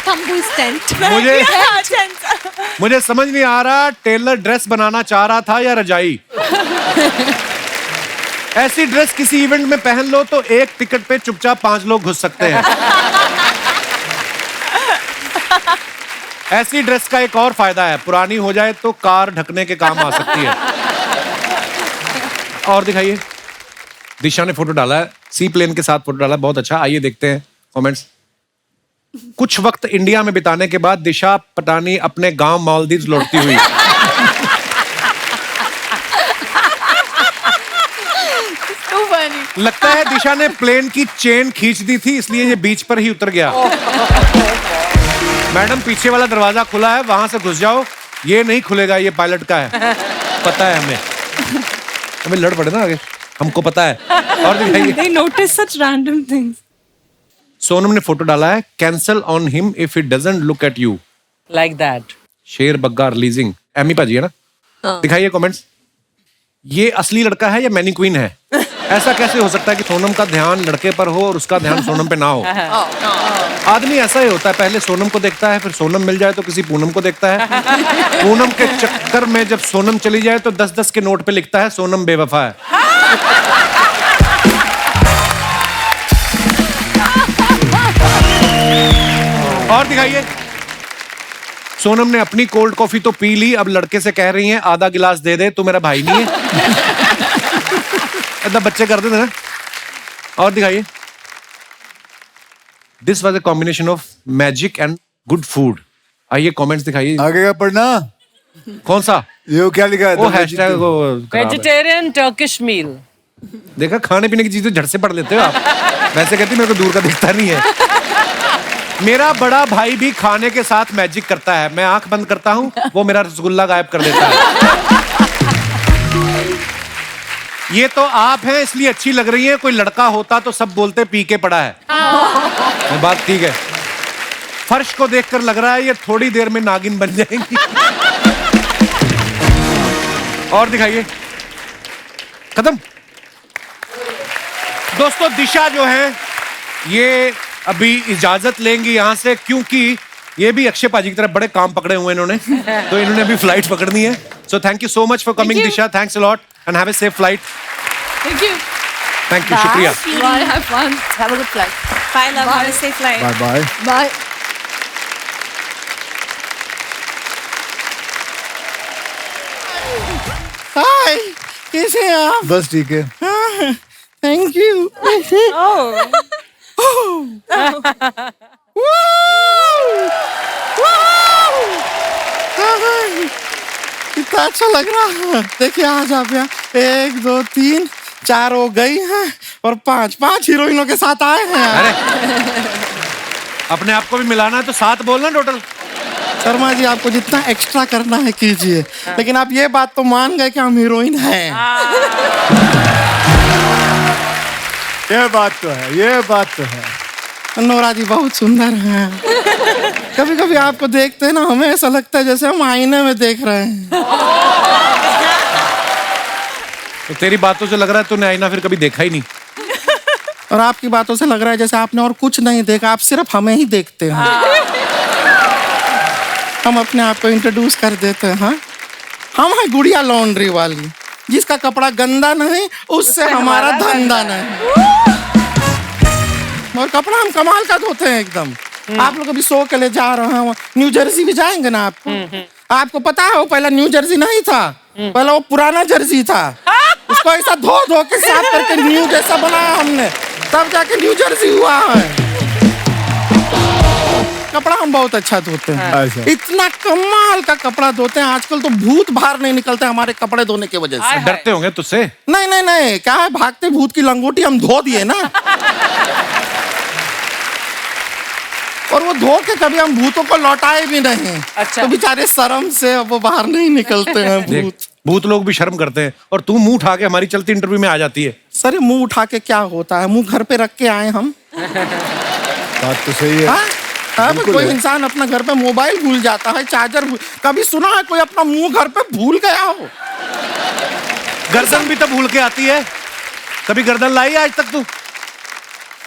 तंबू टेंट। मुझे समझ नहीं आ रहा, टेलर ड्रेस बनाना चाह रहा था या रजाई। ऐसी ड्रेस किसी इवेंट में पहन लो तो एक टिकट पे चुपचाप 5 लोग घुस सकते हैं। ऐसी ड्रेस का एक और फायदा है, पुरानी हो जाए तो कार ढकने के काम आ सकती है। और दिखाइए। दिशा ने फोटो डाला है, सी प्लेन के साथ फोटो डाला है, बहुत अच्छा। आइए देखते हैं कमेंट्स। कुछ वक्त इंडिया में बिताने के बाद दिशा पटानी अपने गांव मालदीव लौटती हुई। So funny. लगता है दिशा ने प्लेन की चेन खींच दी थी, इसलिए ये बीच पर ही उतर गया। मैडम, पीछे वाला दरवाजा खुला है, वहां से घुस जाओ। ये नहीं खुलेगा, ये पायलट का है, पता है हमें। हमें लड़ पड़े ना आगे, हमको पता है। और दिखाइए। They notice such random things. Sonam ने फोटो डाला है, cancel on him if he doesn't look at you. Like that. शेर बग्गा रिलीजिंग। एमी पाजी है ना? दिखाइए कमेंट्स। ये असली लड़का है या मैनी क्वीन है? ऐसा कैसे हो सकता है कि सोनम का ध्यान लड़के पर हो और उसका ध्यान सोनम पे ना हो? आदमी ऐसा ही होता है, पहले सोनम को देखता है, फिर सोनम मिल जाए तो किसी पूनम को देखता है। पूनम के चक्कर में जब सोनम चली जाए तो 10-10 के नोट पे लिखता है सोनम बेवफा है। और दिखाइए। सोनम ने अपनी कोल्ड कॉफी तो पी ली, अब लड़के से कह रही हैं आधा गिलास दे दे, तू मेरा भाई नहीं है। ऐसा बच्चे करते थे ना। और दिखाइए। This was a combination of magic and good food. आइए कमेंट्स दिखाइए। आगे का पढ़ना। कौन सा? ये क्या लिखा है? वो हैशटैग वो खराब है। Vegetarian Turkish meal. देखा, खाने पीने की चीजें झट से पढ़ लेते हो आप। वैसे कहती मेरे को दूर का दिखता नहीं है। मेरा बड़ा भाई भी खाने के साथ मैजिक करता है। मैं आंख बंद करता हूं, वो मेरा रसगुल्ला गायब कर देता है। ये तो आप हैं इसलिए अच्छी लग रही है, कोई लड़का होता तो सब बोलते पी के पड़ा है। ये बात ठीक है। फर्श को देखकर लग रहा है ये थोड़ी देर में नागिन बन जाएंगी। और दिखाइए। खत्म। दोस्तों, दिशा जो है ये अभी इजाजत लेंगी यहां से, क्योंकि ये भी अक्षय पाजी की तरफ बड़े काम पकड़े हुए इन्होंने, तो इन्होंने अभी फ्लाइट पकड़नी है। So thank you so much for coming Disha, thanks a lot and have a safe flight. Thank you. Thank you, शुक्रिया। Bye. Have fun. Have a good flight. Bye, love. Have a safe flight. Bye bye. Bye. Hi, कैसे हैं आप? बस ठीक है। Thank you. कितना अच्छा लग रहा है। देखिए आज आप यहाँ 1 2 3 4 हो गई हैं और 5 हीरोइनों के साथ आए हैं। अरे अपने आप को भी मिलाना है तो 7 बोलना टोटल। शर्मा जी, आपको जितना एक्स्ट्रा करना है कीजिए, लेकिन आप ये बात तो मान गए कि हम हीरोइन हैं। ये बात तो है, ये बात तो है। नोरा जी बहुत सुंदर हैं। कभी कभी आपको देखते हैं ना, हमें ऐसा लगता है जैसे हम आईने में देख रहे हैं। तो तेरी बातों से लग रहा है तूने आईना फिर कभी देखा ही नहीं। और आपकी बातों से लग रहा है जैसे आपने और कुछ नहीं देखा, आप सिर्फ हमें ही देखते हैं। हम अपने आप को इंट्रोड्यूस कर देते हैं। हाँ? हम हैं गुड़िया लॉन्ड्री वाली, जिसका कपड़ा गंदा नहीं उससे हमारा धंधा नहीं। और कपड़ा हम कमाल का धोते हैं एकदम। आप लोग अभी शो के लिए जा रहे हैं, न्यू जर्सी भी जाएंगे ना आपको। आपको पता है वो पहला न्यू जर्सी नहीं था, पहला वो पुराना जर्सी था। उसको उसको ऐसा धो धो के साफ करके न्यू जैसा बनाया हमने, तब जाके न्यू जर्सी हुआ है। कपड़ा हम बहुत अच्छा धोते हैं, अच्छा। इतना कमाल का कपड़ा धोते हैं। आजकल तो भूत बाहर नहीं निकलते हमारे कपड़े धोने की वजह से। डरते होंगे तुझसे? नहीं नहीं नहीं, क्या है, भागते भूत की लंगोटी हम धो दिए ना। और वो धो के कभी हम भूतों को लौटाए भी नहीं। अच्छा। तो बेचारे शर्म से अब वो बाहर नहीं निकलते हैं देख, भूत। भूत लोग भी शर्म करते हैं और तू मुंह उठा के हमारी चलती इंटरव्यू में आ जाती है। सर ये मुंह उठा के क्या होता है, मुंह घर पे रख के आए हम। बात तो सही है। हाँ? हाँ, बिल्कुल कोई है। इंसान अपना घर पे मोबाइल भूल जाता है, चार्जर कभी सुना है कोई अपना मुंह घर पे भूल गया हो? गर्दन भी तो भूल के आती है, कभी गर्दन लाई है आज तक तू?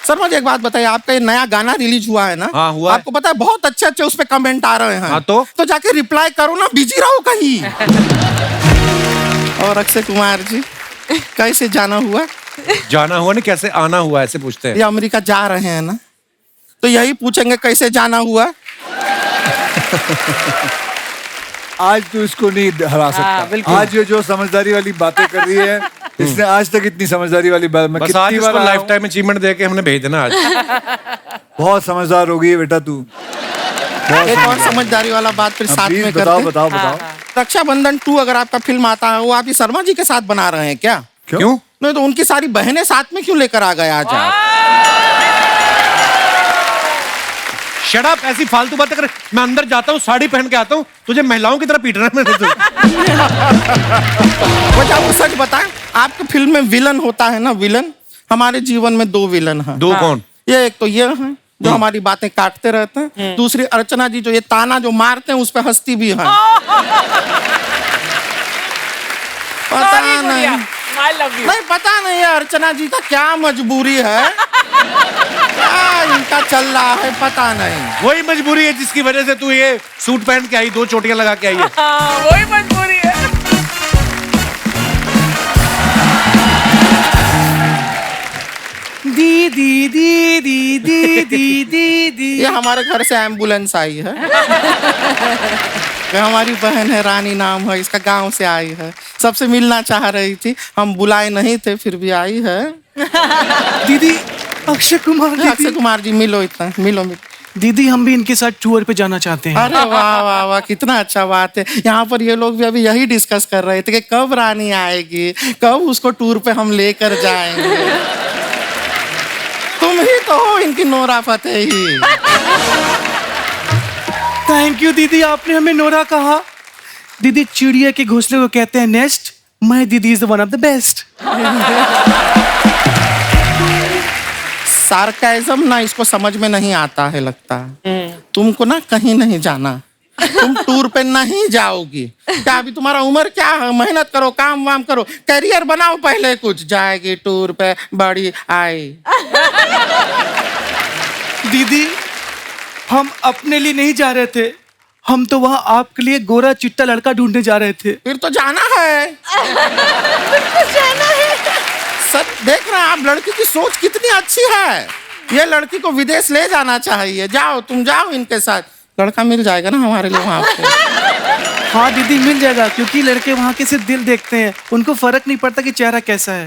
सर मुझे एक बात बताइए, आपका ये नया गाना रिलीज हुआ है ना? हाँ, हुआ है। आपको पता है बहुत अच्छे अच्छे उस पे कमेंट आ रहे हैं। हाँ, तो जाके रिप्लाई करो ना, बिजी रहो कहीं। और अक्षय कुमार जी कैसे जाना हुआ? जाना हुआ नहीं, कैसे आना हुआ ऐसे पूछते हैं। ये अमेरिका जा रहे हैं ना, तो यही पूछेंगे कैसे जाना हुआ। आज तो इसको नहीं हरा सकता। बिल्कुल। आज ये जो समझदारी वाली बातें कर रही है, इसने आज तक इतनी समझदारी वाली बात मैं बस आज कितनी इसको बार लाइफ टाइम अचीवमेंट दे के हमने भेज देना आज। बहुत समझदार हो गई है बेटा तू। एक और समझदारी वाला बात फिर साथ प्लीज में बताओ करते। बताओ बताओ। रक्षाबंधन 2 अगर आपका फिल्म आता है, वो आप ही शर्मा जी के साथ बना रहे हैं क्या? क्यों? नहीं तो उनकी सारी बहनें साथ में क्यों लेकर आ गए आज आप? शट अप, ऐसी फालतू बातें कर। मैं अंदर जाता हूँ, साड़ी पहन के आता हूँ, तुझे महिलाओं की तरह पीट रहा है मेरे से। वजह आपको सच बताएं, आपकी फिल्म में विलन होता है ना, विलन। हमारे जीवन में 2 विलन हैं। दो कौन? ये एक तो ये है जो हमारी बातें काटते रहते हैं, दूसरी अर्चना जी जो ये ताना जो मारते हैं उस पे हंसती भी है। पता नहीं, I love you. नहीं पता नहीं है अर्चना जी का क्या मजबूरी है, क्या इनका चल रहा है पता नहीं। वही मजबूरी है जिसकी वजह से तू ये सूट पहन के आई, 2 चोटियां लगा के आई है। हाँ, वही मजबूरी है। दीदी दीदी दीदी दीदी। ये हमारे घर से एम्बुलेंस आई है। ये हमारी बहन है, रानी नाम है, इसका गांव से आई है, सबसे मिलना चाह रही थी, हम बुलाए नहीं थे फिर भी आई है। दीदी अक्षय कुमार अक्षय कुमार जी मिलो, इतना मिलो मिलो। दीदी हम भी इनके साथ टूर पे जाना चाहते हैं। अरे वाह वाह वाह, कितना अच्छा बात है। यहाँ पर ये लोग भी अभी यही डिस्कस कर रहे थे कि कब रानी आएगी, कब उसको टूर पे हम लेकर जाएंगे। तुम ही तो हो इनकी नोरा फतेही। थैंक यू दीदी, आपने हमें नोरा कहा। दीदी चिड़िया के घोंसले को कहते हैं नेस्ट, माय दीदी is the one of the best. Sarcasm ना इसको समझ में नहीं आता है लगता है। तुमको ना कहीं नहीं जाना, तुम टूर पे नहीं जाओगी। क्या अभी तुम्हारा उम्र क्या है, मेहनत करो, काम वाम करो, करियर बनाओ पहले कुछ। जाएगी टूर पे बड़ी आई। दीदी हम अपने लिए नहीं जा रहे थे, हम तो वहाँ आपके लिए गोरा चिट्टा लड़का ढूंढने जा रहे थे। फिर तो जाना है। सर देख रहे हैं आप, लड़की की सोच कितनी अच्छी है। ये लड़की को विदेश ले जाना चाहिए। जाओ तुम जाओ इनके साथ, लड़का मिल जाएगा ना हमारे लिए वहाँ पे। हाँ दीदी मिल जाएगा, क्योंकि लड़के वहाँ के सिर्फ दिल देखते हैं, उनको फर्क नहीं पड़ता कि चेहरा कैसा है।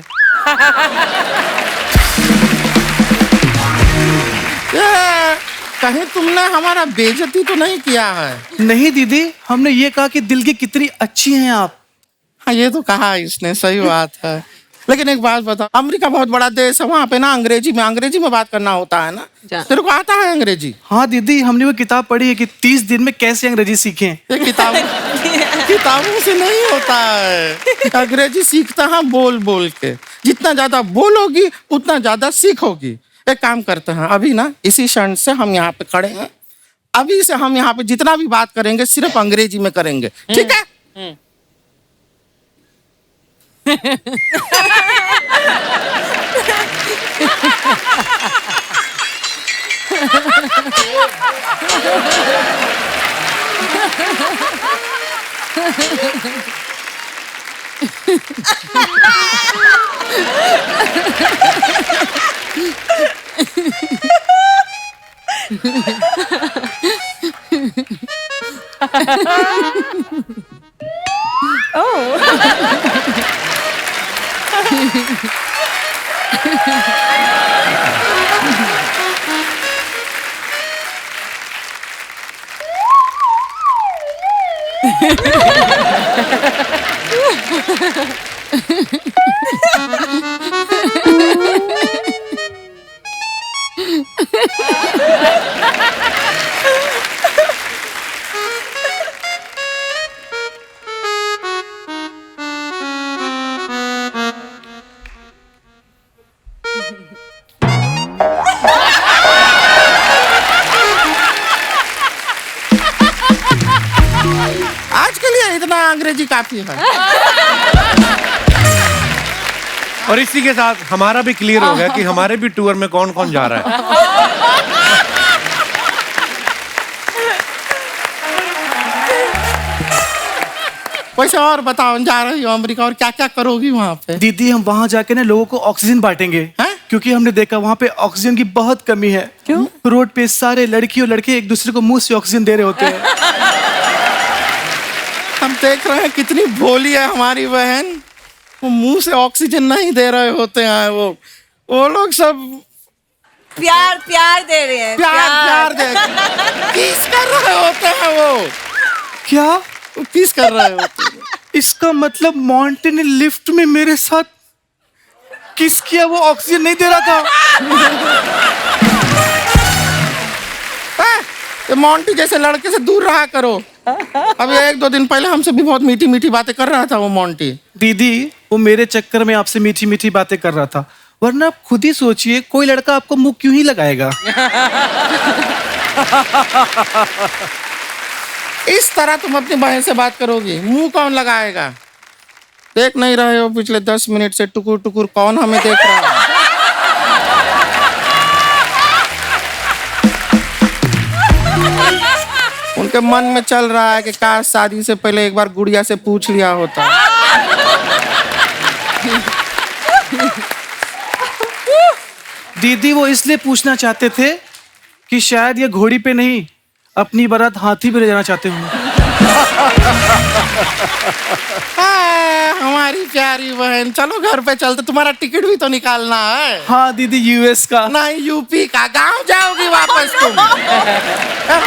ये, कहीं तुमने हमारा बेइज्जती तो नहीं किया है? नहीं दीदी, हमने ये कहा कि दिल की कितनी अच्छी हैं आप। हाँ ये तो कहा इसने, सही बात है। लेकिन एक बात बताओ, अमेरिका बहुत बड़ा देश है, वहाँ पे ना अंग्रेजी में बात करना होता है ना। तेरे को आता है अंग्रेजी? हाँ दीदी, हमने वो किताब पढ़ी है कि 30 दिन में कैसे अंग्रेजी सीखें। ये किताबों से नहीं होता है। अंग्रेजी सीखता है बोल बोल के। जितना ज्यादा बोलोगी उतना ज्यादा सीखोगी। एक काम करते हैं, अभी ना इसी क्षण से हम यहाँ पे खड़े हैं, अभी से हम यहाँ पे जितना भी बात करेंगे सिर्फ अंग्रेजी में करेंगे, ठीक है? आज के लिए इतना अंग्रेजी काफी है। और इसी के साथ हमारा भी क्लियर हो गया कि हमारे भी टूर में कौन कौन जा रहा है। वैसे और बताओ, जा रही हो अमेरिका और क्या क्या करोगी वहाँ पे? दीदी हम वहाँ जाके ना लोगों को ऑक्सीजन बांटेंगे। हैं? क्योंकि हमने देखा वहाँ पे ऑक्सीजन की बहुत कमी है। क्यों? रोड पे सारे लड़की और लड़के एक दूसरे को मुंह से ऑक्सीजन दे रहे होते हैं। हम देख रहे हैं कितनी भोली है हमारी बहन, वो मुंह से ऑक्सीजन नहीं दे रहे होते हैं। वो लोग सब प्यार प्यार दे रहे हैं। प्यार दे किस कर रहे होते हैं वो क्या? किस कर रहे होते हैं? इसका मतलब मॉन्टे ने लिफ्ट में मेरे साथ किस किया, वो ऑक्सीजन नहीं दे रहा था। ये मोंटी जैसे लड़के से दूर रहा करो। अभी 1-2 दिन पहले हमसे भी बहुत मीठी मीठी बातें कर रहा था वो मोंटी। दीदी वो मेरे चक्कर में आपसे मीठी मीठी बातें कर रहा था, वरना आप खुद ही सोचिए कोई लड़का आपको मुंह क्यों ही लगाएगा। इस तरह तुम अपनी बहन से बात करोगी, मुंह कौन लगाएगा? देख नहीं रहे हो पिछले 10 मिनट से टुकुर टुकुर कौन हमें देख रहा है? उनके मन में चल रहा है कि काश शादी से पहले एक बार गुड़िया से पूछ लिया होता। दीदी वो इसलिए पूछना चाहते थे कि शायद ये घोड़ी पे नहीं अपनी बारात हाथी पे ले जाना चाहते होंगे। हमारी प्यारी बहन, चलो घर पे चलते, तुम्हारा टिकट भी तो निकालना है। हाँ दीदी, यूएस का नहीं, यूपी का। गांव जाओगी वापस तुम।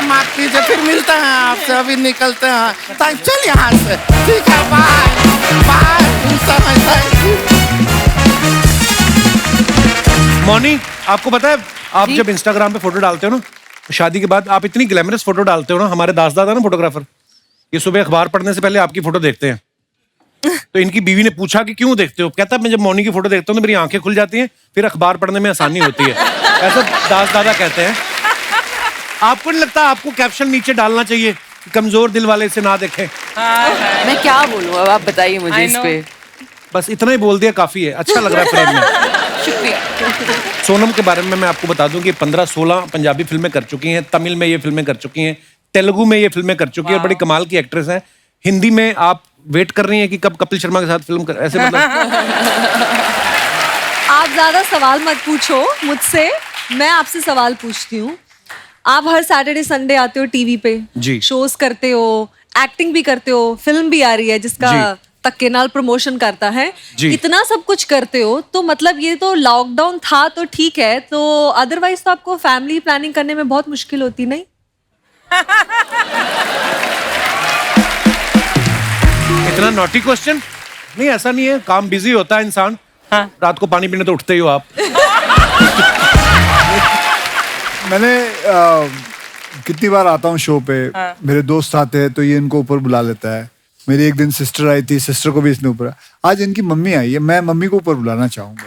माफ कीजिए, फिर मिलते हैं आपसे, अभी निकलते हैं। चल यहाँ से, ठीक है, बाय बाय। मौनी, आपको पता है आप जब इंस्टाग्राम पे फोटो डालते हो ना, शादी के बाद आप इतनी ग्लैमरस फोटो डालते हो ना, हमारे दास दादा ना फोटोग्राफर, ये सुबह अखबार पढ़ने से पहले आपकी फोटो देखते हैं। तो इनकी बीवी ने पूछा कि क्यों देखते हो? कहता है मैं जब मौनी की फोटो देखता हूँ तो मेरी आंखें खुल जाती हैं, फिर अखबार पढ़ने में आसानी होती है। ऐसा दास दादा कहते हैं। आपको नहीं लगता आपको कैप्शन नीचे डालना चाहिए कि कमजोर दिल वाले इसे ना देखें? मैं क्या बोलूँ अब, आप बताइए मुझे इस पे। बस इतना ही बोल दिया काफी है। अच्छा लग रहा है फ्रेम में। शुक्रिया। सोनम के बारे में मैं आपको बता दूं कि 15-16 पंजाबी फिल्में कर चुकी हैं, तमिल में ये फिल्में कर चुकी हैं, तेलुगु में ये फिल्में कर चुकी हैं, बड़ी कमाल की एक्ट्रेस हैं। हिंदी में आप वेट कर रही हैं कि कब कपिल शर्मा के साथ फिल्म कर, ऐसे मतलब? आप ज्यादा सवाल मत पूछो मुझसे, मैं आपसे सवाल पूछती हूँ। आप हर सैटरडे संडे आते हो टीवी पे, जी। शोज करते हो, एक्टिंग भी करते हो, फिल्म भी आ रही है जिसका तक्केनाल प्रमोशन करता है, इतना सब कुछ करते हो, तो मतलब ये तो लॉकडाउन था तो ठीक है, तो अदरवाइज तो आपको फैमिली प्लानिंग करने में बहुत मुश्किल होती नहीं? इतना नॉटी क्वेश्चन नहीं, ऐसा नहीं है, काम बिजी होता है इंसान। रात को पानी पीने तो उठते ही हो आप। मैंने कितनी बार आता हूँ शो पे, मेरे दोस्त आते हैं तो ये इनको ऊपर बुला लेता है। मेरी एक दिन सिस्टर आई थी, सिस्टर को भी इसने ऊपर, आज इनकी मम्मी आई है, मैं मम्मी को ऊपर बुलाना चाहूंगा।